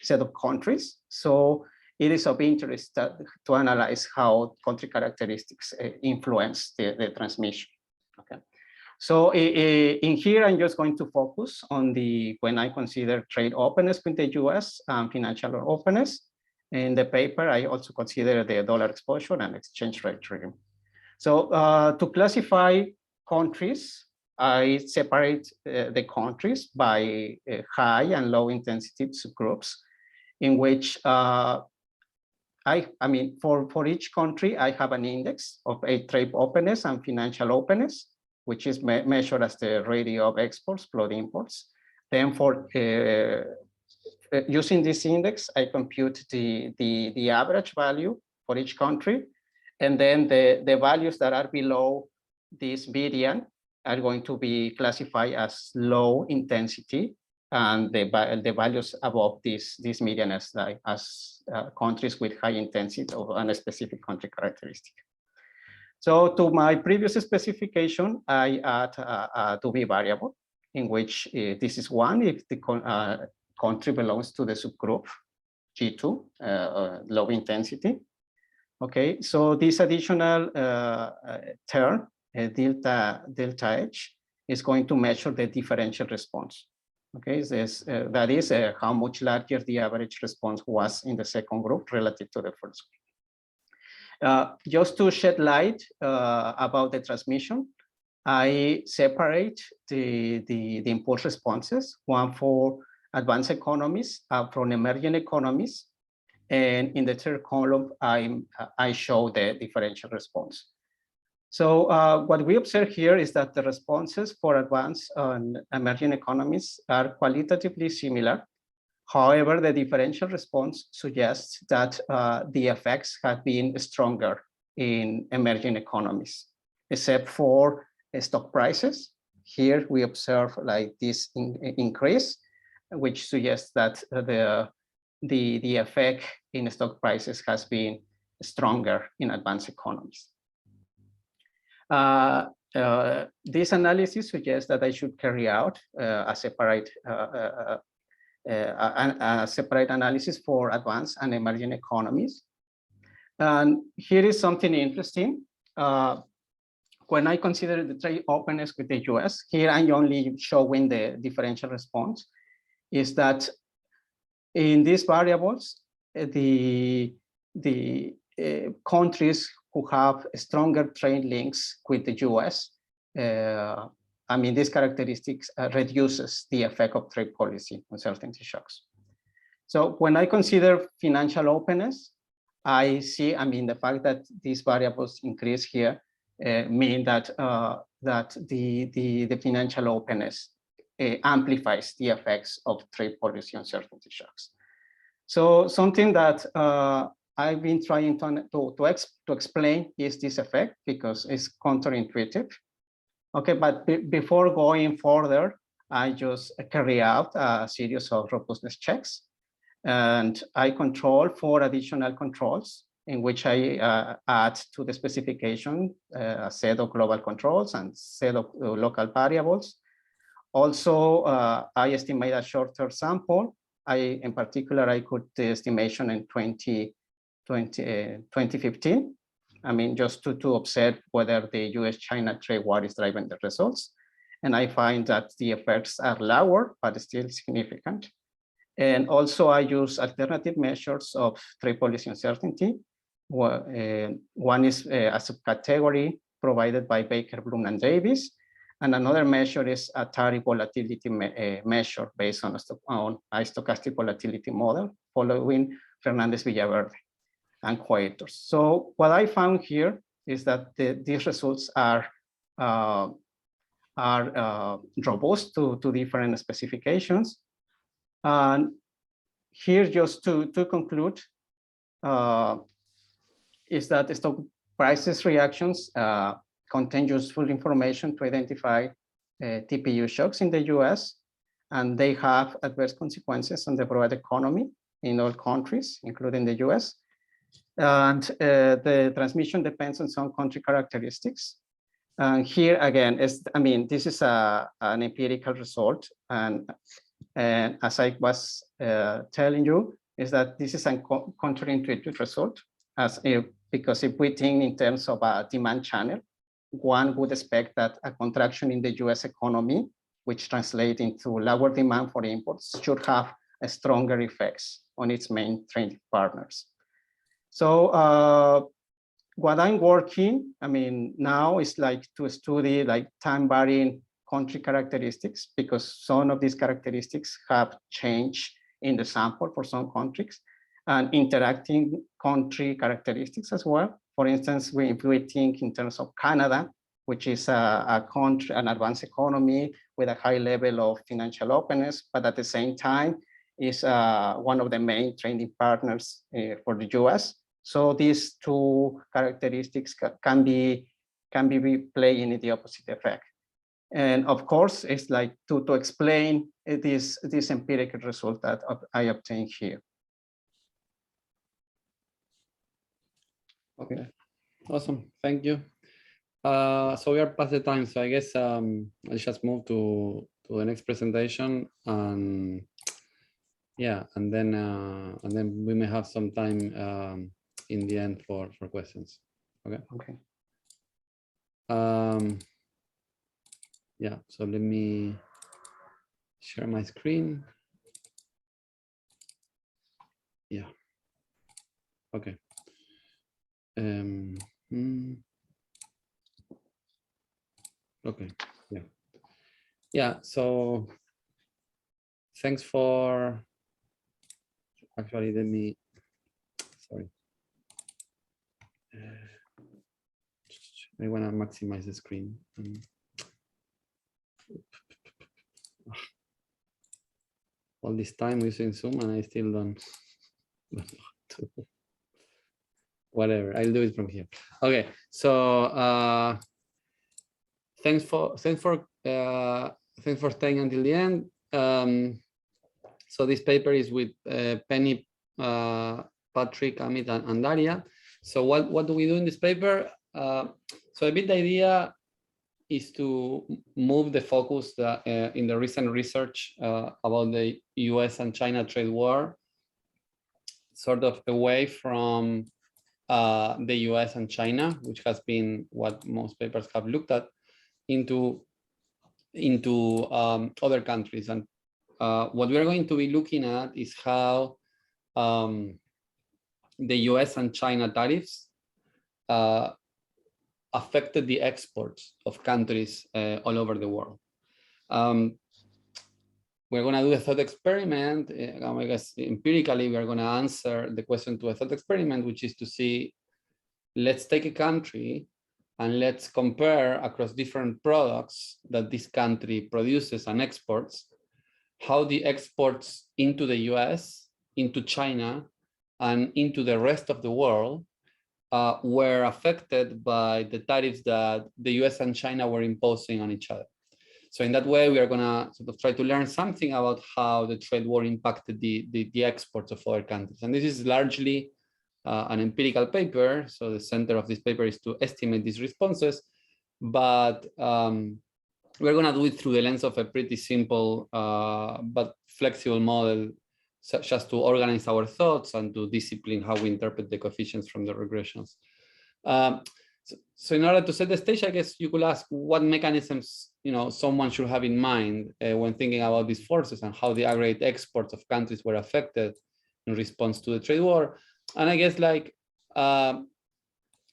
set of countries. So it is of interest to analyze how country characteristics influence the transmission. Okay. So in here, I'm just going to focus on when I consider trade openness with the US and financial openness. In the paper, I also consider the dollar exposure and exchange rate rhythm. So to classify countries, I separate the countries by high and low intensity subgroups, in which I mean, for each country, I have an index of trade openness and financial openness, which is measured as the ratio of exports plus imports. Then for using this index, I compute the average value for each country. And then the values that are below this median are going to be classified as low intensity and the values above this median as countries with high intensity of a specific country characteristic. So to my previous specification, I add a to be variable in which this is 1 if the country belongs to the subgroup G2, low intensity. Okay, so this additional term, delta H, is going to measure the differential response. Okay, that is how much larger the average response was in the second group relative to the first group. Just to shed light about the transmission, I separate the impulse responses, one for advanced economies from emerging economies. And in the third column, I show the differential response. So what we observe here is that the responses for advanced and emerging economies are qualitatively similar. However, the differential response suggests that the effects have been stronger in emerging economies, except for stock prices. Here we observe like this increase, which suggests that the effect in stock prices has been stronger in advanced economies. This analysis suggests that I should carry out a separate analysis for advanced and emerging economies. And here is something interesting. When I consider the trade openness with the US, here I'm only showing the differential response, is that in these variables, the countries who have stronger trade links with the US, I mean, these characteristics reduces the effect of trade policy uncertainty shocks. So when I consider financial openness, I see, I mean, the fact that these variables increase here mean that that the financial openness amplifies the effects of trade policy uncertainty shocks. So something that I've been trying to explain is this effect, because it's counterintuitive. Okay, but before going further, I just carry out a series of robustness checks, and I control 4 additional controls in which I add to the specification a set of global controls and set of local variables. Also, I estimate a shorter sample. In particular, I put the estimation in 2015. I mean, just to observe whether the US-China trade war is driving the results. And I find that the effects are lower, but still significant. And also I use alternative measures of trade policy uncertainty. One is a subcategory provided by Baker, Bloom, and Davis. And another measure is a tariff volatility measure based on a stochastic volatility model following Fernandez-Villaverde and Coeters. So what I found here is that these results are robust to different specifications. And here, just to conclude, is that the stock prices reactions contain useful information to identify TPU shocks in the US, and they have adverse consequences on the broad economy in all countries, including the US. And the transmission depends on some country characteristics. And here again, I mean, this is an empirical result. And as I was telling you, is that this is a counterintuitive result, because if we think in terms of a demand channel, one would expect that a contraction in the US economy, which translates into lower demand for imports, should have a stronger effects on its main trading partners. So what I'm working, I mean, now is like to study like time varying country characteristics, because some of these characteristics have changed in the sample for some countries, and interacting country characteristics as well. For instance, if we think in terms of Canada, which is a country, an advanced economy with a high level of financial openness, but at the same time is one of the main trading partners for the US. So these two characteristics can be playing in the opposite effect. And of course, it's like to explain this empirical result that I obtained here. Okay, awesome, thank you. So we are past the time, so I guess I'll just move to the next presentation, and yeah, and then we may have some time in the end for questions. Okay. Okay. Yeah, so let me share my screen. Yeah. Okay. Okay. Yeah. Yeah. So thanks for. Actually, let me. Sorry. I want to maximize the screen. All this time using Zoom and I still don't know how to. Whatever, I'll do it from here. Okay, so thanks for staying until the end. So this paper is with Penny, Patrick, Amit, and Daria. So what do we do in this paper? So a bit the idea is to move the focus in the recent research about the US and China trade war, sort of away from the US and China, which has been what most papers have looked at, into other countries. And what we are going to be looking at is how the US and China tariffs affected the exports of countries all over the world. We're going to do a thought experiment. I guess empirically, we are going to answer the question to a thought experiment, which is to see, let's take a country and let's compare across different products that this country produces and exports, how the exports into the US, into China, and into the rest of the world were affected by the tariffs that the US and China were imposing on each other. So in that way, we are going to sort of try to learn something about how the trade war impacted the exports of other countries. And this is largely an empirical paper. So the center of this paper is to estimate these responses, but we're going to do it through the lens of a pretty simple but flexible model, such as to organize our thoughts and to discipline how we interpret the coefficients from the regressions. So in order to set the stage, I guess you could ask what mechanisms someone should have in mind when thinking about these forces and how the aggregate exports of countries were affected in response to the trade war. And I guess like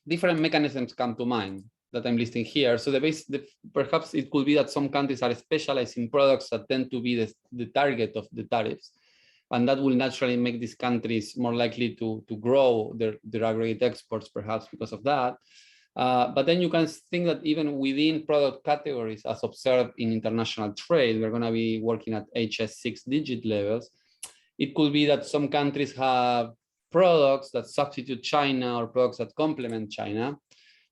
different mechanisms come to mind that I'm listing here. So perhaps it could be that some countries are specialized in products that tend to be the target of the tariffs. And that will naturally make these countries more likely to grow their aggregate exports, perhaps because of that. But then you can think that even within product categories, as observed in international trade, we're going to be working at HS 6-digit levels. It could be that some countries have products that substitute China or products that complement China.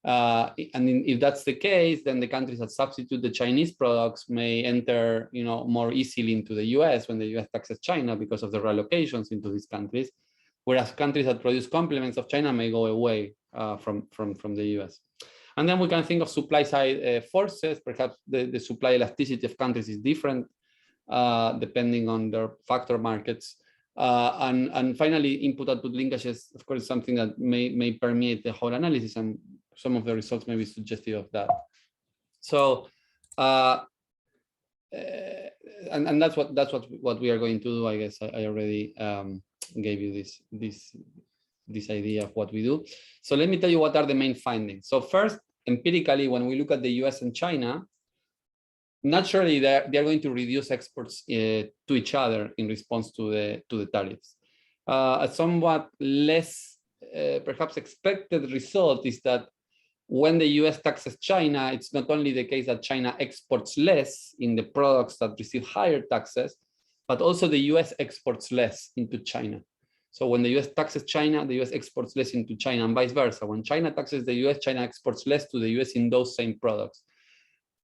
And if that's the case, then the countries that substitute the Chinese products may enter, more easily into the US when the US taxes China because of the relocations into these countries, whereas countries that produce complements of China may go away from the US. And then we can think of supply side forces. Perhaps the supply elasticity of countries is different depending on their factor markets. And finally, input-output linkages, of course, is something that may permeate the whole analysis, and some of the results may be suggestive of that. So, and that's what we are going to do. I guess I already gave you this idea of what we do. So let me tell you what are the main findings. So first, empirically, when we look at the US and China, naturally they are going to reduce exports to each other in response to the tariffs. A somewhat less perhaps expected result is that when the US taxes China, it's not only the case that China exports less in the products that receive higher taxes, but also the US exports less into China. So when the US taxes China, the US exports less into China, and vice versa. When China taxes the US, China exports less to the US in those same products.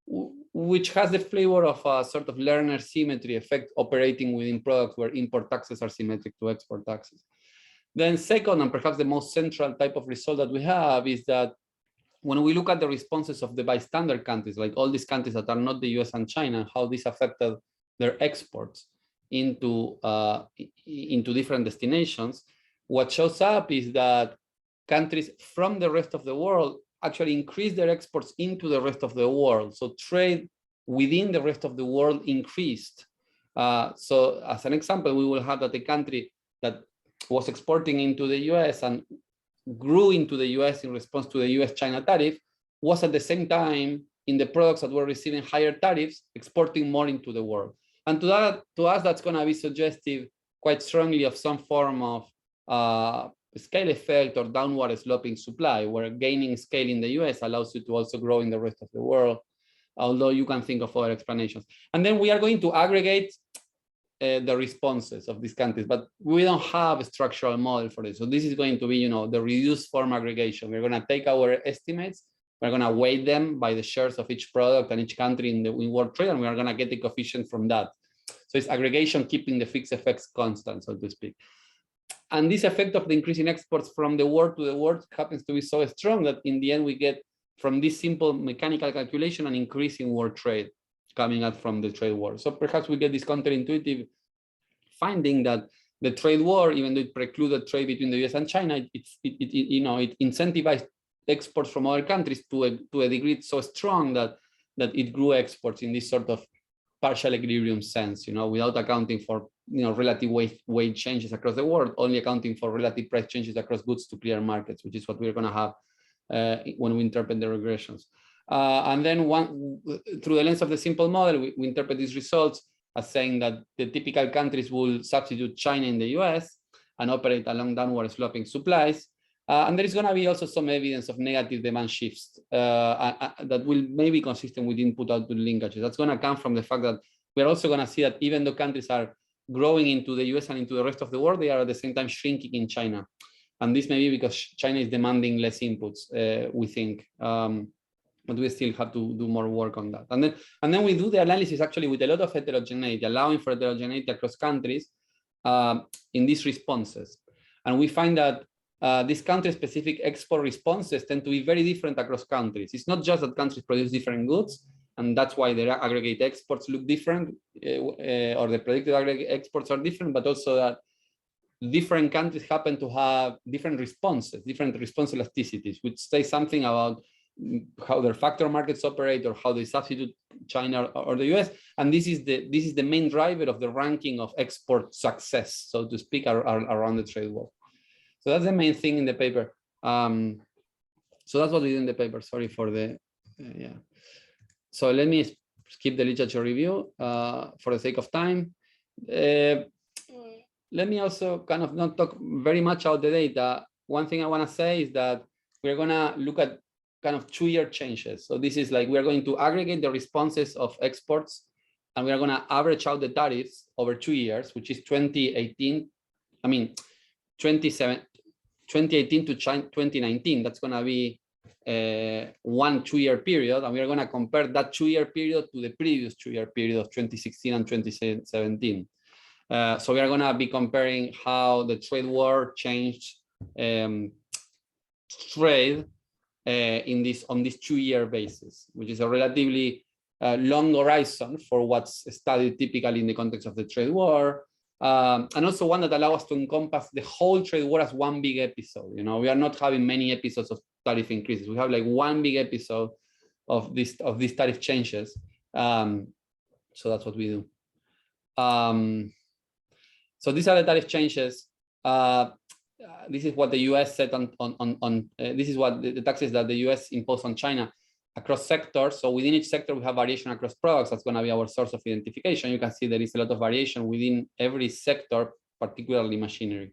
which has the flavor of a sort of Lerner symmetry effect operating within products where import taxes are symmetric to export taxes. Then second, and perhaps the most central type of result that we have is that when we look at the responses of the bystander countries, like all these countries that are not the US and China, how this affected their exports into different destinations, what shows up is that countries from the rest of the world actually increase their exports into the rest of the world. So trade within the rest of the world increased. So as an example, we will have that a country that was exporting into the US and grew into the US in response to the US-China tariff was at the same time in the products that were receiving higher tariffs, exporting more into the world. And to us, that's going to be suggestive quite strongly of some form of scale effect or downward sloping supply, where gaining scale in the US allows you to also grow in the rest of the world, although you can think of other explanations. And then we are going to aggregate the responses of these countries, but we don't have a structural model for this. So this is going to be, the reduced form aggregation. We're going to take our estimates, we're going to weight them by the shares of each product and each country in world trade, and we are going to get the coefficient from that. So it's aggregation keeping the fixed effects constant, so to speak. And this effect of the increase in exports from the world to the world happens to be so strong that in the end we get from this simple mechanical calculation an increase in world trade coming out from the trade war. So perhaps we get this counterintuitive finding that the trade war, even though it precluded trade between the US and China, it incentivized exports from other countries to a degree so strong that it grew exports in this sort of partial equilibrium sense, without accounting for relative weight changes across the world, only accounting for relative price changes across goods to clear markets, which is what we're going to have when we interpret the regressions. And then through the lens of the simple model, we interpret these results as saying that the typical countries will substitute China in the US and operate along downward sloping supplies. And there is going to be also some evidence of negative demand shifts that will maybe consistent with input-output linkages. That's going to come from the fact that we're also going to see that even though countries are growing into the US and into the rest of the world, they are at the same time shrinking in China. And this may be because China is demanding less inputs, we think. But we still have to do more work on that. And then we do the analysis actually with a lot of heterogeneity, allowing for heterogeneity across countries in these responses. And we find that these country-specific export responses tend to be very different across countries. It's not just that countries produce different goods, and that's why their aggregate exports look different, or the predicted aggregate exports are different, but also that different countries happen to have different responses, different response elasticities, which say something about how their factor markets operate or how they substitute China or the US. And this is the main driver of the ranking of export success, so to speak, around the trade war. So that's the main thing in the paper. So that's what we did in the paper. Sorry for the, yeah. So let me skip the literature review for the sake of time. Let me also kind of not talk very much about the data. One thing I want to say is that we're going to look at kind of 2-year changes. So this is like, we're going to aggregate the responses of exports, and we are going to average out the tariffs over 2 years, which is 2018 to 2019. That's going to be 1 2-year period, and we are going to compare that 2-year period to the previous 2-year period of 2016 and 2017. So we are going to be comparing how the trade war changed trade on this 2-year basis, which is a relatively long horizon for what's studied typically in the context of the trade war, and also one that allows us to encompass the whole trade war as one big episode. We are not having many episodes of tariff increases. We have like one big episode of these tariff changes. So that's what we do. So these are the tariff changes. This is what the US set this is what the taxes that the US imposed on China across sectors. So within each sector, we have variation across products. That's going to be our source of identification. You can see there is a lot of variation within every sector, particularly machinery.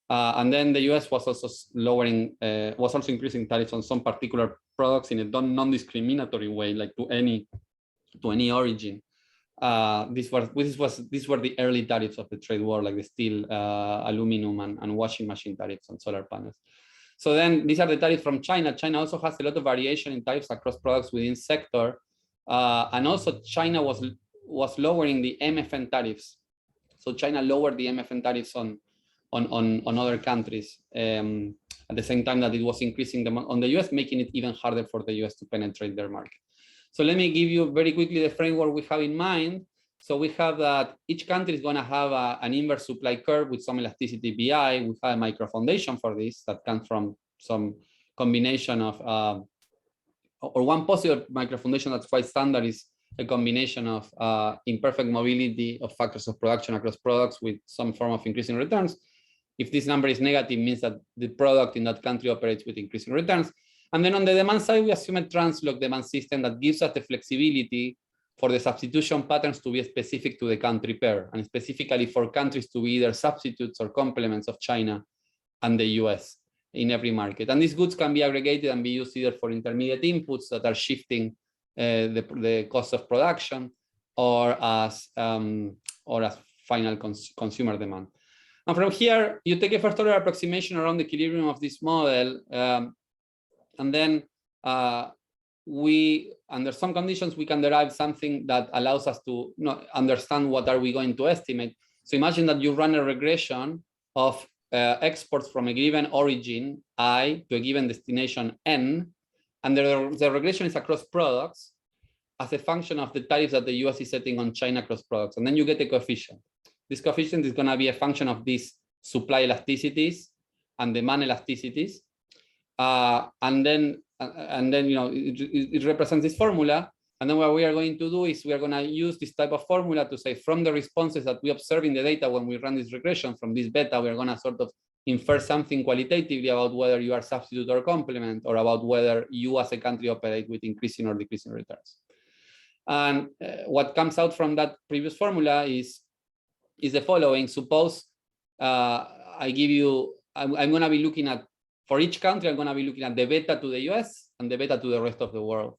And then the US was also was also increasing tariffs on some particular products in a non-discriminatory way, like to any origin. These were the early tariffs of the trade war, like the steel, aluminum, and washing machine tariffs on solar panels. So then these are the tariffs from China. China also has a lot of variation in tariffs across products within sector. And also China was lowering the MFN tariffs. So China lowered the MFN tariffs on other countries at the same time that it was increasing demand on the US, making it even harder for the US to penetrate their market. So let me give you very quickly the framework we have in mind. So we have that each country is going to have an inverse supply curve with some elasticity BI. We have a micro foundation for this that comes from some combination of, or one possible micro foundation that's quite standard is a combination of imperfect mobility of factors of production across products with some form of increasing returns. If this number is negative, it means that the product in that country operates with increasing returns. And then on the demand side, we assume a translock demand system that gives us the flexibility for the substitution patterns to be specific to the country pair, and specifically for countries to be either substitutes or complements of China and the US in every market. And these goods can be aggregated and be used either for intermediate inputs that are shifting the cost of production, or as final consumer demand. And from here, you take a first order approximation around the equilibrium of this model, and then under some conditions, we can derive something that allows us to understand what are we going to estimate. So imagine that you run a regression of exports from a given origin, I, to a given destination, N, and the regression is across products as a function of the tariffs that the US is setting on China across products. And then you get a coefficient. This coefficient is going to be a function of these supply elasticities and demand elasticities. And then it represents this formula. And then what we are going to do is we are going to use this type of formula to say from the responses that we observe in the data when we run this regression from this beta, we are going to sort of infer something qualitatively about whether you are substitute or complement, or about whether you as a country operate with increasing or decreasing returns. And what comes out from that previous formula is the following. Suppose I give you, I'm going to be looking at, for each country, I'm going to be looking at the beta to the US and the beta to the rest of the world.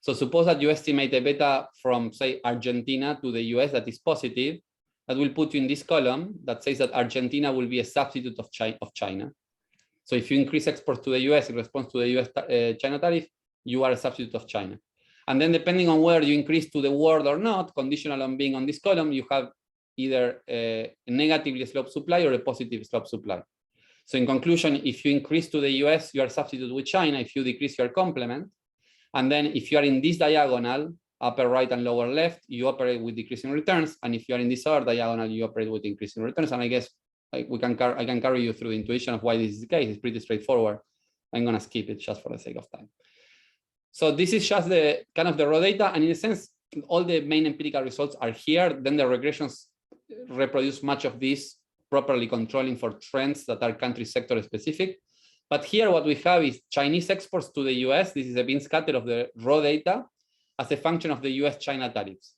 So suppose that you estimate a beta from, say, Argentina to the US that is positive. That will put you in this column that says that Argentina will be a substitute of China. So if you increase exports to the US in response to the US China tariff, you are a substitute of China. And then depending on whether you increase to the world or not, conditional on being on this column, you have either a negatively sloped supply or a positive sloped supply. So in conclusion, if you increase to the US, you are substitute with China. If you decrease, you are complement. And then if you are in this diagonal, upper right and lower left, you operate with decreasing returns. And if you are in this other diagonal, you operate with increasing returns. And I guess I can carry you through the intuition of why this is the case. It's pretty straightforward. I'm going to skip it just for the sake of time. So this is just the kind of the raw data. And in a sense, all the main empirical results are here. Then the regressions reproduce much of this, properly controlling for trends that are country sector specific. But here what we have is Chinese exports to the US. This is a bin scatter of the raw data as a function of the US-China tariffs.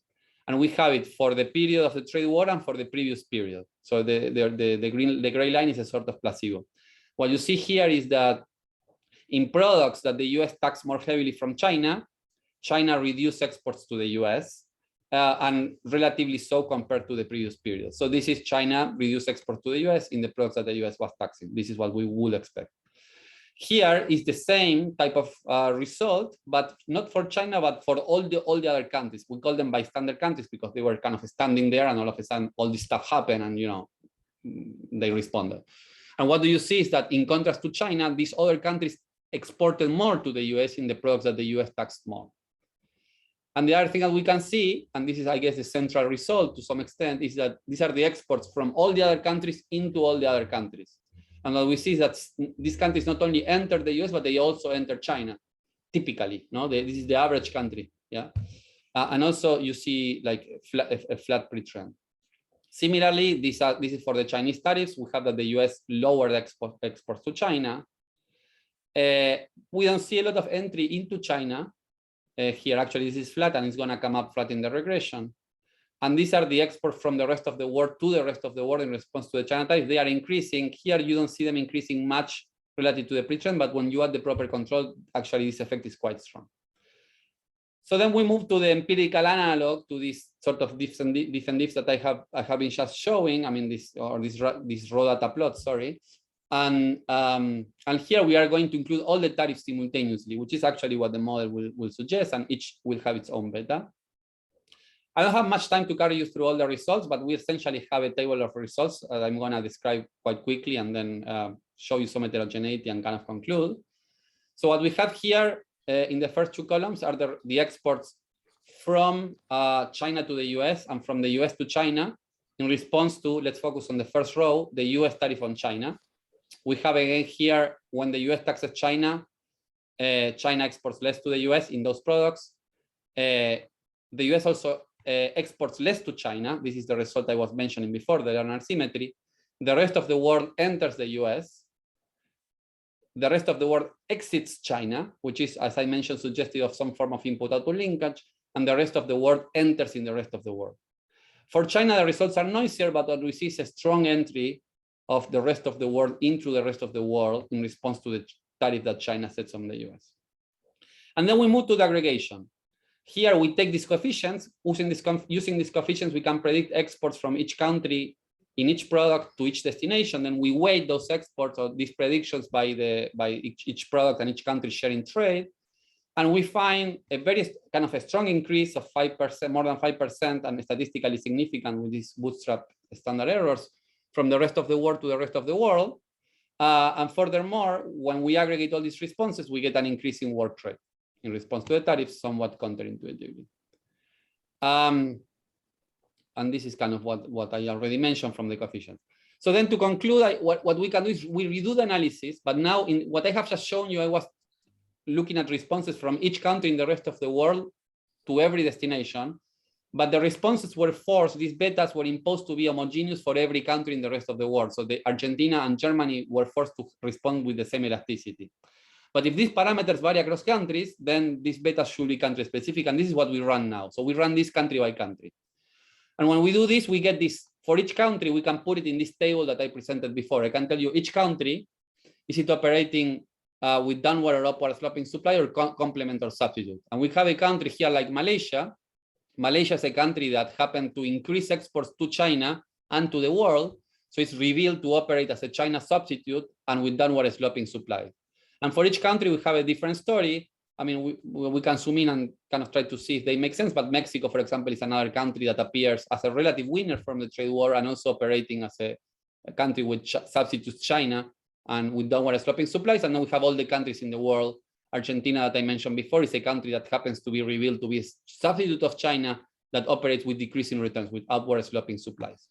And we have it for the period of the trade war and for the previous period. So the gray line is a sort of placebo. What you see here is that in products that the US tax more heavily from China, China reduced exports to the US, and relatively so compared to the previous period. So this is China reduced exports to the US in the products that the US was taxing. This is what we would expect. Here is the same type of result, but not for China, but for all the other countries. We call them bystander countries because they were kind of standing there, and all of a sudden all this stuff happened, and they responded. And what do you see is that in contrast to China, these other countries exported more to the US in the products that the US taxed more. And the other thing that we can see, and this is, I guess, the central result to some extent, is that these are the exports from all the other countries into all the other countries. And what we see is that these countries not only enter the US, but they also enter China, typically. This is the average country. Yeah. And also you see like a flat pre-trend. Similarly, this is for the Chinese tariffs. We have that the US lowered exports to China. We don't see a lot of entry into China. Here, actually, this is flat, and it's going to come up flat in the regression. And these are the exports from the rest of the world to the rest of the world in response to the China tariff. They are increasing. Here, you don't see them increasing much relative to the pre-trend, but when you add the proper control, actually, this effect is quite strong. So then we move to the empirical analog to this sort of diffs and diffs that I have been just showing. I mean, this raw data plot, sorry. And here we are going to include all the tariffs simultaneously, which is actually what the model will suggest, and each will have its own beta. I don't have much time to carry you through all the results, but we essentially have a table of results that I'm going to describe quite quickly and then show you some heterogeneity and kind of conclude. So what we have here in the first two columns are the exports from China to the US and from the US to China in response to, let's focus on the first row, the US tariff on China. We have again here, when the US taxes China, China exports less to the US in those products. The US also exports less to China. This is the result I was mentioning before, the Lerner symmetry. The rest of the world enters the US. The rest of the world exits China, which is, as I mentioned, suggestive of some form of input-output linkage, and the rest of the world enters in the rest of the world. For China, the results are noisier, but what we see is a strong entry of the rest of the world into the rest of the world in response to the tariff that China sets on the US. And then we move to the aggregation. Here we take these coefficients. Using these coefficients, we can predict exports from each country in each product to each destination. Then we weight those exports or these predictions by each product and each country sharing trade. And we find a very kind of a strong increase of 5%, more than 5%, and statistically significant with these bootstrap standard errors from the rest of the world to the rest of the world. And furthermore, when we aggregate all these responses, we get an increase in world trade in response to the tariffs, somewhat counterintuitively. And this is kind of what I already mentioned from the coefficients. So then to conclude, what we can do is we redo the analysis, but now in what I have just shown you, I was looking at responses from each country in the rest of the world to every destination, but the responses were forced, these betas were imposed to be homogeneous for every country in the rest of the world. So the Argentina and Germany were forced to respond with the same elasticity. But if these parameters vary across countries, then these betas should be country specific, and this is what we run now. So we run this country by country. And when we do this, we get this, for each country, we can put it in this table that I presented before. I can tell you each country, is it operating with downward or upward sloping supply or complement or substitute. And we have a country here like Malaysia. Malaysia is a country that happened to increase exports to China and to the world. So it's revealed to operate as a China substitute and with downward sloping supply. And for each country, we have a different story. I mean, we can zoom in and kind of try to see if they make sense. But Mexico, for example, is another country that appears as a relative winner from the trade war and also operating as a country which substitutes China and with downward sloping supplies. And then we have all the countries in the world. Argentina, that I mentioned before, is a country that happens to be revealed to be a substitute of China that operates with decreasing returns with upward sloping supplies.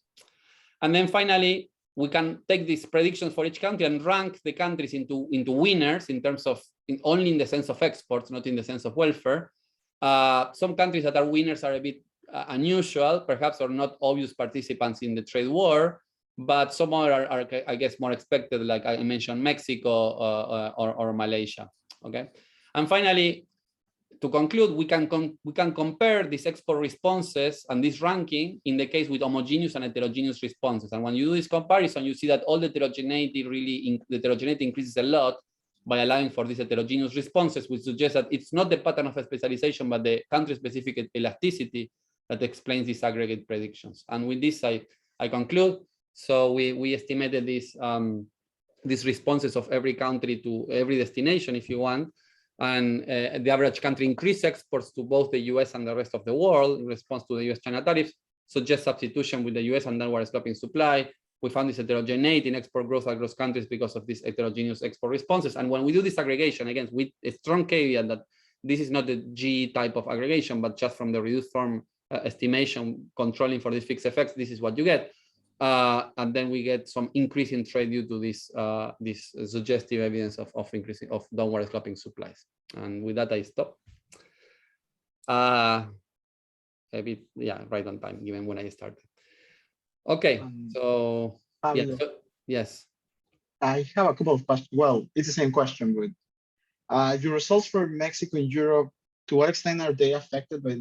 And then finally, we can take these predictions for each country and rank the countries into winners in terms of, only in the sense of exports, not in the sense of welfare. Some countries that are winners are a bit unusual, perhaps, or not obvious participants in the trade war, but some other are I guess, more expected, like I mentioned, Mexico or Malaysia. Okay, and finally, to conclude, we can compare these export responses and this ranking in the case with homogeneous and heterogeneous responses. And when you do this comparison, you see that all the heterogeneity increases a lot by allowing for these heterogeneous responses, which suggests that it's not the pattern of specialization, but the country-specific elasticity that explains these aggregate predictions. And with this, I conclude. So we estimated these responses of every country to every destination, if you want. And the average country increased exports to both the US and the rest of the world in response to the US-China tariffs, suggests substitution with the US and downward sloping supply. We found this heterogeneity in export growth across countries because of these heterogeneous export responses. And when we do this aggregation, again, with a strong caveat that this is not the G type of aggregation, but just from the reduced form estimation controlling for these fixed effects, this is what you get. And then we get some increase in trade due to this this suggestive evidence of increasing of downward sloping supplies. And with that, I stop. A bit, yeah, right on time, given when I started. Okay, so, yes. I have a couple of questions. Well, it's the same question, but your results for Mexico and Europe, to what extent are they affected by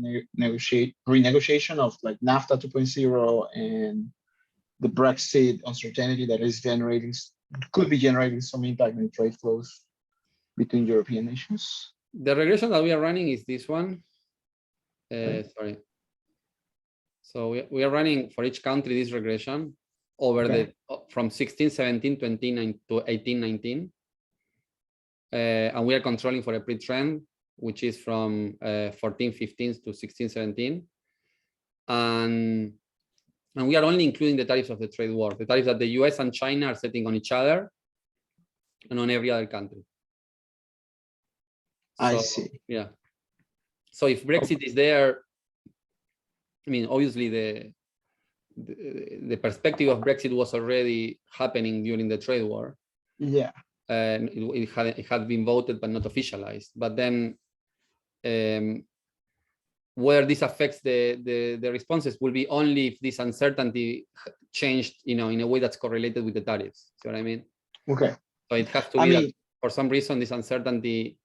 renegotiation of like NAFTA 2.0 and the Brexit uncertainty that is could be generating some impact on trade flows between European nations? The regression that we are running is this one. Sorry. So we are running for each country this regression. over Okay. from 1617 to 1819. And we are controlling for a pre-trend, which is from 1415 to 1617. And we are only including the tariffs of the trade war, the tariffs that the US and China are setting on each other and on every other country. I So, see. yeah. So if Brexit is there, I mean, obviously the perspective of Brexit was already happening during the trade war. Yeah. And it had been voted but not officialized. But then whether this affects the responses will be only if this uncertainty changed, in a way that's correlated with the tariffs. See what I mean? Okay. So it has to I be that mean, for some reason this uncertainty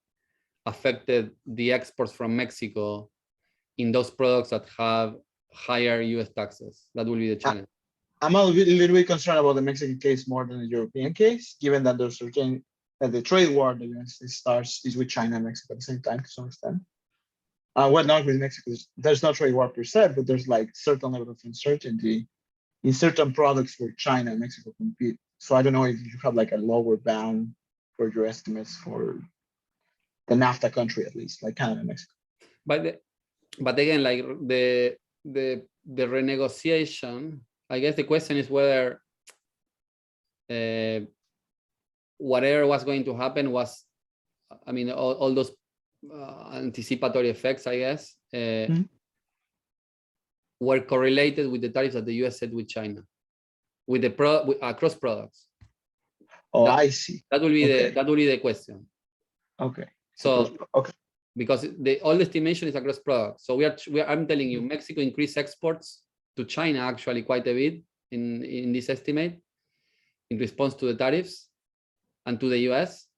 affected the exports from Mexico in those products that have higher US taxes. That will be the challenge. I'm a little bit concerned about the Mexican case more than the European case, given that there's certain that the trade war that the United States starts is with China and Mexico at the same time to some extent. Well, not with Mexico. There's no trade war per se, but there's like certain level of uncertainty in certain products where China and Mexico compete. So I don't know if you have like a lower bound for your estimates for the NAFTA country, at least, like Canada and Mexico. But again, like the renegotiation, I guess the question is whether whatever was going to happen was, I mean, all those anticipatory effects, I guess, were correlated with the tariffs that the US set with China, with across products. Oh, I see. That will be Okay. that will be the question. Okay. So okay. Because all the estimation is across products. So I'm telling you, Mexico increased exports to China actually quite a bit in this estimate in response to the tariffs and to the US.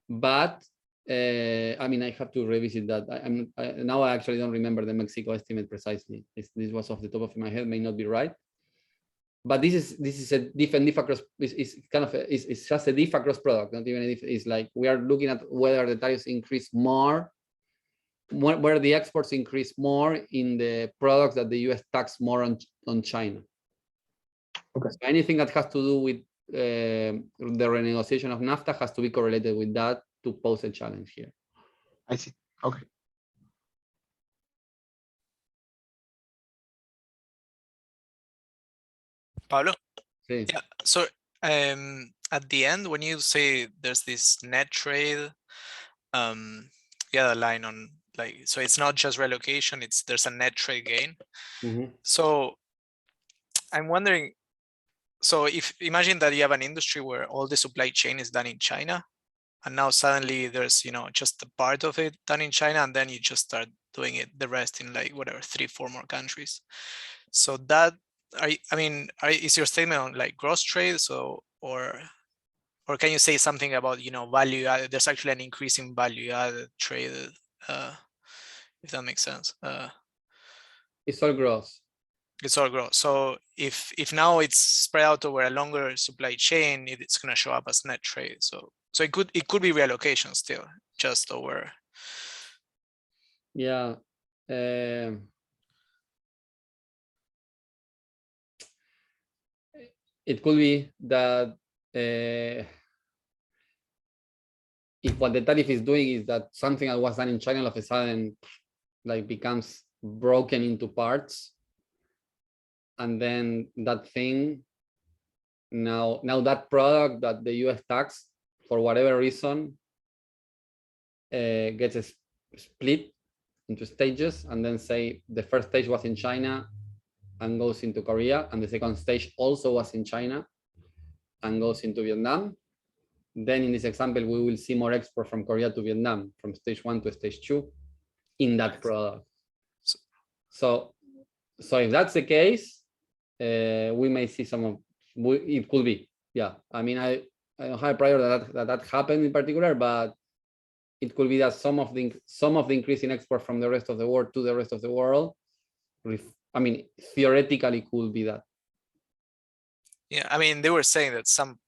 But I mean, I have to revisit that. Now I actually don't remember the Mexico estimate precisely. This was off the top of my head, may not be right. But this is a diff across. It's just a diff across product. Not even a diff. It's like we are looking at whether the tariffs increase more, where the exports increase more in the products that the US tax more on China. Okay. So anything that has to do with the renegotiation of NAFTA has to be correlated with that to pose a challenge here. I see. Okay. Pablo? Sí. Yeah. So at the end, when you say there's this net trade, the line on like, so it's not just relocation, there's a net trade gain. Mm-hmm. So I'm wondering, so if imagine that you have an industry where all the supply chain is done in China, and now suddenly there's, just a part of it done in China, and then you just start doing the rest in like whatever, 3-4 more countries. So that, is your statement on like gross trade? So, or can you say something about, value added? There's actually an increase in value added trade, if that makes sense. It's all gross. It's all gross. So if now it's spread out over a longer supply chain, it's going to show up as net trade. So it could be reallocation still, just over. Yeah. It could be that if what the tariff is doing is that something that was done in China all of a sudden like becomes broken into parts, and then that thing now that product that the US tax for whatever reason gets split into stages, and then say the first stage was in China and goes into Korea, and the second stage also was in China and goes into Vietnam. Then in this example, we will see more export from Korea to Vietnam, from stage 1 to stage 2 in that product. So if that's the case, we may see it could be, yeah. I mean, I don't have a prior that happened in particular, but it could be that some of the increase in export from the rest of the world to the rest of the world, I mean, theoretically could be that. Yeah, I mean, they were saying that some,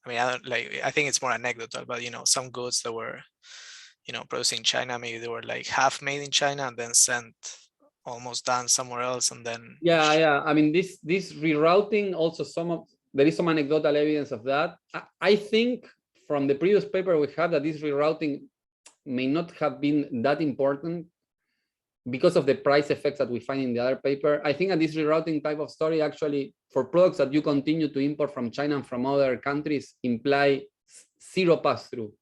I think it's more anecdotal, but some goods that were, produced in China, maybe they were like half made in China and then sent almost done somewhere else and then. Yeah. I mean, this rerouting also there is some anecdotal evidence of that. I think from the previous paper we had that this rerouting may not have been that important because of the price effects that we find in the other paper. I think that this rerouting type of story actually for products that you continue to import from China and from other countries imply zero pass-through,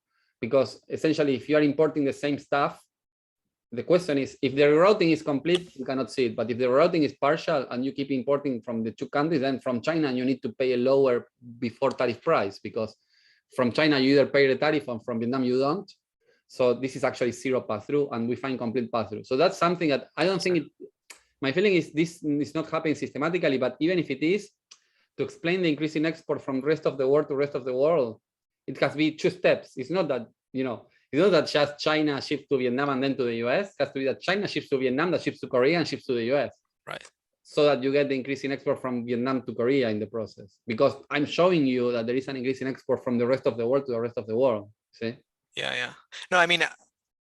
because essentially if you are importing the same stuff, the question is, if the rerouting is complete, you cannot see it. But if the rerouting is partial and you keep importing from the two countries, then from China, you need to pay a lower before tariff price, because from China, you either pay the tariff and from Vietnam, you don't. So this is actually zero pass-through, and we find complete pass-through. So that's something that I don't think my feeling is this is not happening systematically, but even if it is, to explain the increase in export from the rest of the world to rest of the world, it has to be two steps. It's not that, it's not that just China ships to Vietnam and then to the US. It has to be that China ships to Vietnam, that ships to Korea, and ships to the US. Right. So that you get the increase in export from Vietnam to Korea in the process. Because I'm showing you that there is an increase in export from the rest of the world to the rest of the world. See? Yeah. No, I mean, I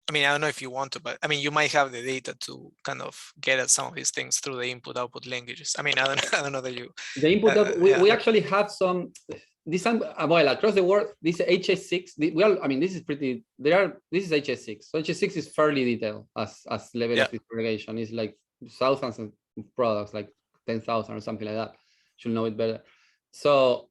don't know if you want to, but I mean, you might have the data to kind of get at some of these things through the input-output linkages. I mean, I don't know that you. The input, we actually have some. This well, across the world, this HS6. This is pretty. This is HS6. So HS6 is fairly detailed as level of segregation. It's like thousands of products, like 10,000 or something like that. Should know it better. So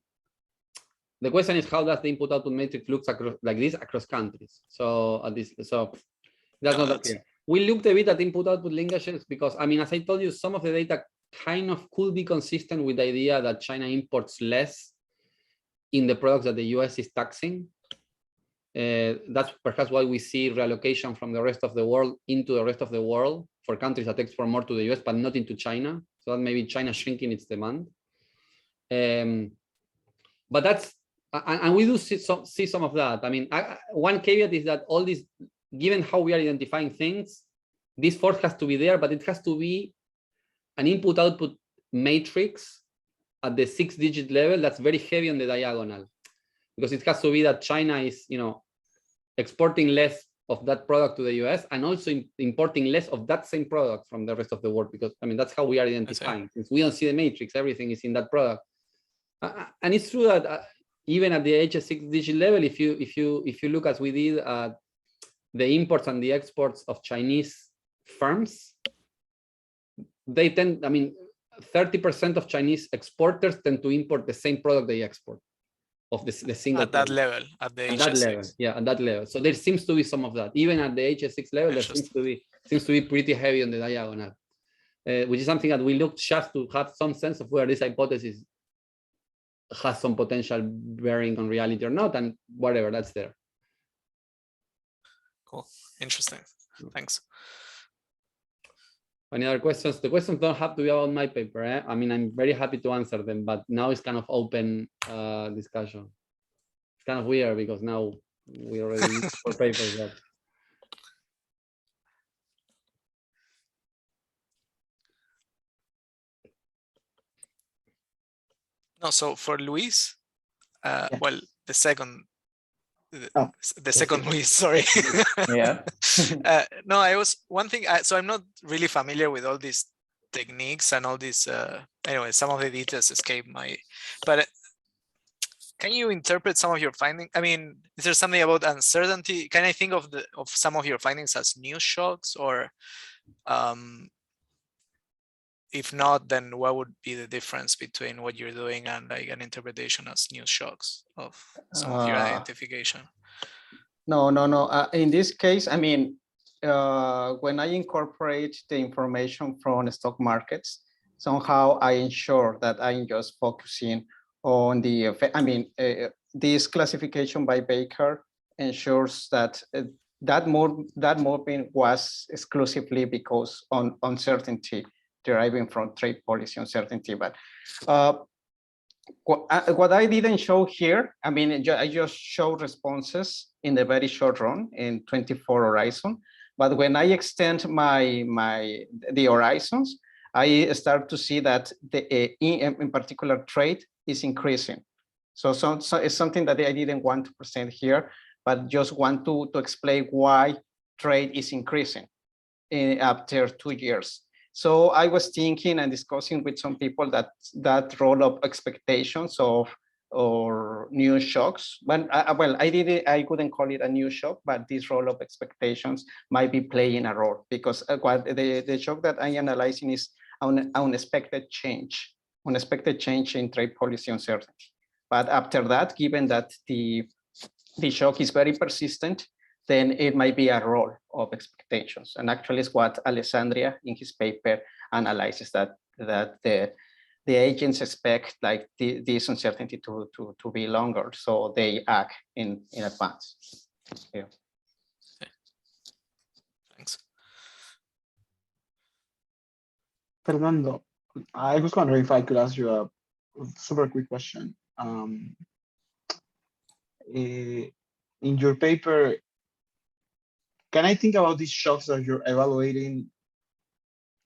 the question is, how does the input-output matrix look across countries? So that's not that clear. We looked a bit at input-output linkages because, as I told you, some of the data kind of could be consistent with the idea that China imports less in the products that the US is taxing. That's perhaps why we see reallocation from the rest of the world into the rest of the world for countries that export more to the US, but not into China. So that maybe China shrinking its demand. But that's, and we do see some of that. One caveat is that all this, given how we are identifying things, this force has to be there, but it has to be an input-output matrix at the 6-digit level that's very heavy on the diagonal, because it has to be that China is, exporting less of that product to the US and also importing less of that same product from the rest of the world, because that's how we are identifying. Since we don't see the matrix, everything is in that product. And it's true that even at the HS6-digit level, if you look as we did at the imports and the exports of Chinese firms, they tend, 30% of Chinese exporters tend to import the same product they export of the single at that product. level, at that level. So there seems to be some of that. Even at the HS6 level, there seems to be pretty heavy on the diagonal, which is something that we looked just to have some sense of where this hypothesis has some potential bearing on reality or not, and whatever, that's there. Cool, interesting, thanks. Any other questions? The questions don't have to be about my paper. I'm very happy to answer them, but now it's kind of open discussion. It's kind of weird because now we already use for papers. But... No, so for Luis, well, the second Luis, sorry. Yeah. No, I was one thing. So I'm not really familiar with all these techniques and all these. Anyway, some of the details escape my. But can you interpret some of your findings? Is there something about uncertainty? Can I think of some of your findings as news shocks, or if not, then what would be the difference between what you're doing and like an interpretation as news shocks of some of your identification? No. In this case, when I incorporate the information from the stock markets, somehow I ensure that I'm just focusing on the effect. This classification by Baker ensures that that movement was exclusively because on uncertainty deriving from trade policy uncertainty. But what I didn't show here, I just showed responses in the very short run in 24 horizon. But when I extend the horizons, I start to see that the in particular trade is increasing. So it's something that I didn't want to present here, but just want to explain why trade is increasing after 2 years. So I was thinking and discussing with some people that that role of expectations of or new shocks. But well, I wouldn't call it a new shock, but this role of expectations might be playing a role, because what the shock that I'm analyzing is unexpected change in trade policy uncertainty. But after that, given that the shock is very persistent, then it might be a role of expectations. And actually it's what Alessandria in his paper analyzes, that the agents expect like this uncertainty to be longer, so they act in advance. Yeah. Thanks. Fernando, I was wondering if I could ask you a super quick question. In your paper, can I think about these shocks that you're evaluating?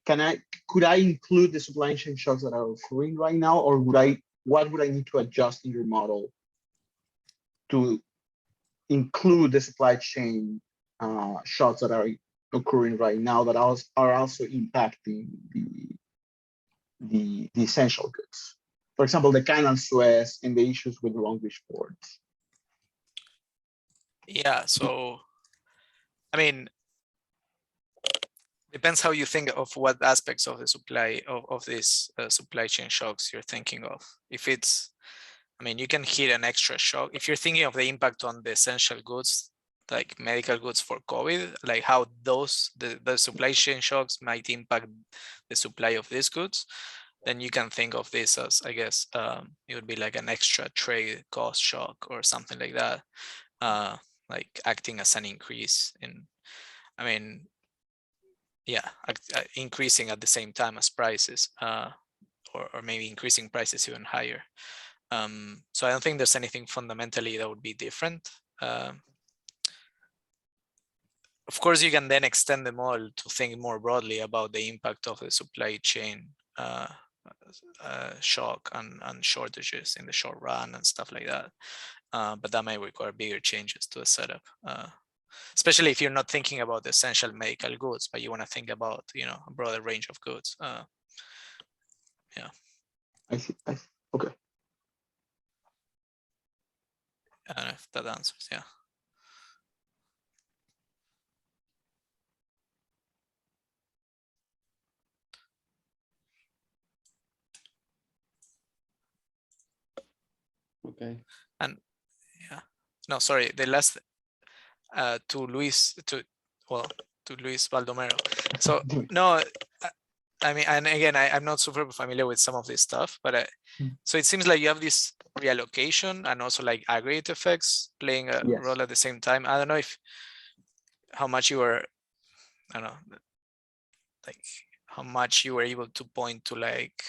Could I include the supply chain shocks that are occurring right now, or what would I need to adjust in your model to include the supply chain shocks that are occurring right now that are also impacting the essential goods? For example, the Canal Suez and the issues with Long Beach ports. Yeah, so I mean, depends how you think of what aspects of the supply of this supply chain shocks you're thinking of. If it's, I mean, you can hit an extra shock. If you're thinking of the impact on the essential goods, like medical goods for COVID, like how those, the supply chain shocks might impact the supply of these goods, then you can think of this as, I guess, it would be like an extra trade cost shock or something like that, like acting as an increase in, I mean, yeah, increasing at the same time as prices, or maybe increasing prices even higher. So I don't think there's anything fundamentally that would be different. Of course, you can then extend the model to think more broadly about the impact of the supply chain shock and shortages in the short run and stuff like that. But that may require bigger changes to the setup. Especially if you're not thinking about the essential medical goods, but you want to think about, you know, a broader range of goods. Yeah. I see. Okay. I don't know if that answers. Yeah. Okay. And yeah, no, sorry. The last to Luis Baldomero. So no, I mean, and again, I'm not super familiar with some of this stuff, but so it seems like you have this reallocation and also like aggregate effects playing a role at the same time. I don't know if how much you were, I don't know, like how much you were able to point to, like,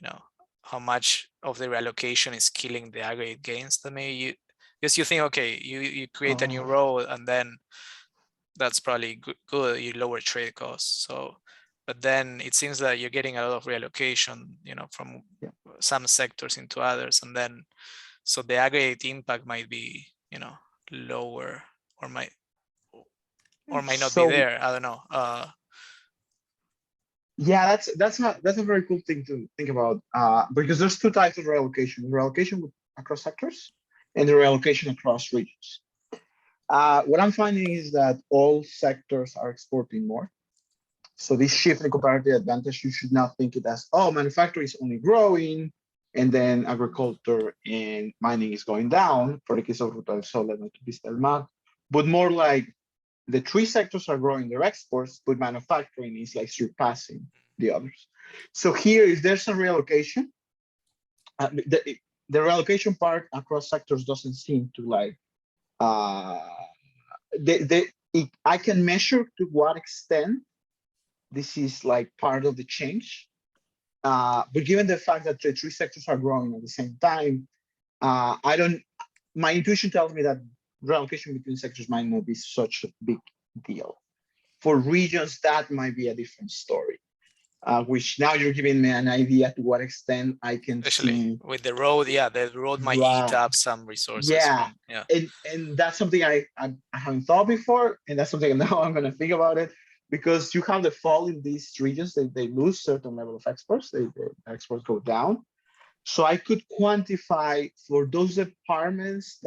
you know, how much of the reallocation is killing the aggregate gains that maybe you, because you think, okay, you create a new row and then that's probably good, you lower trade costs. So, but then it seems that you're getting a lot of reallocation, you know, from some sectors into others, and then so the aggregate impact might be, you know, lower or might not be there. I don't know. Yeah, that's a very cool thing to think about, because there's two types of reallocation: reallocation across sectors and the reallocation across regions. What I'm finding is that all sectors are exporting more. So this shift in comparative advantage, you should not think it as, oh, manufacturing is only growing, and then agriculture and mining is going down, for the case of Ruta del Sol and Autopista del Mar, but more like the three sectors are growing their exports, but manufacturing is like surpassing the others. So here, if there's some reallocation, the reallocation part across sectors doesn't seem to like, I can measure to what extent this is like part of the change. But given the fact that the three sectors are growing at the same time, my intuition tells me that reallocation between sectors might not be such a big deal. For regions, that might be a different story, which now you're giving me an idea to what extent I can see. With the road, the road might eat up some resources. Yeah, and that's something I haven't thought before, and that's something now I'm going to think about it. because you have the fall in these regions, they lose certain level of exports, the exports go down. So I could quantify for those departments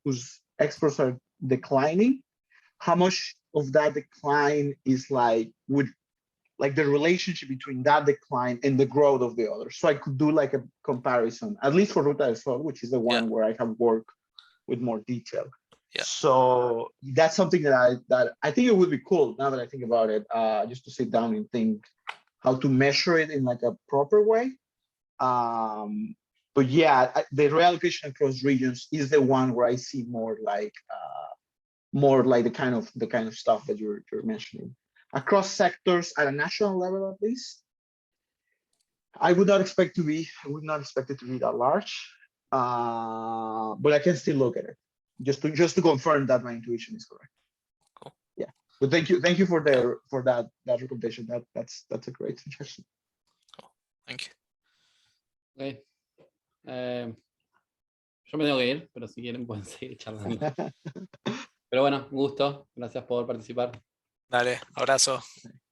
whose exports are declining, how much of that decline is like the relationship between that decline and the growth of the others. So I could do like a comparison, at least for Ruta del Sol, which is the one where I have worked with more detail. Yeah. So that's something that I think it would be cool now that I think about it, just to sit down and think how to measure it in like a proper way. But yeah, the reallocation across regions is the one where I see more like the kind of stuff that you're mentioning. Across sectors at a national level, at least, I would not expect it to be that large. But I can still look at it just to confirm that my intuition is correct. Cool. Yeah. But thank you for that recommendation. That's a great suggestion. Cool. Thank you. Ok. Yo me tengo que ir, pero si quieren pueden seguir charlando. Pero bueno, un gusto. Gracias por participar. Dale, abrazo.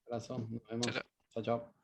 Abrazo. Nos vemos. Chao, chao. Chao, chao.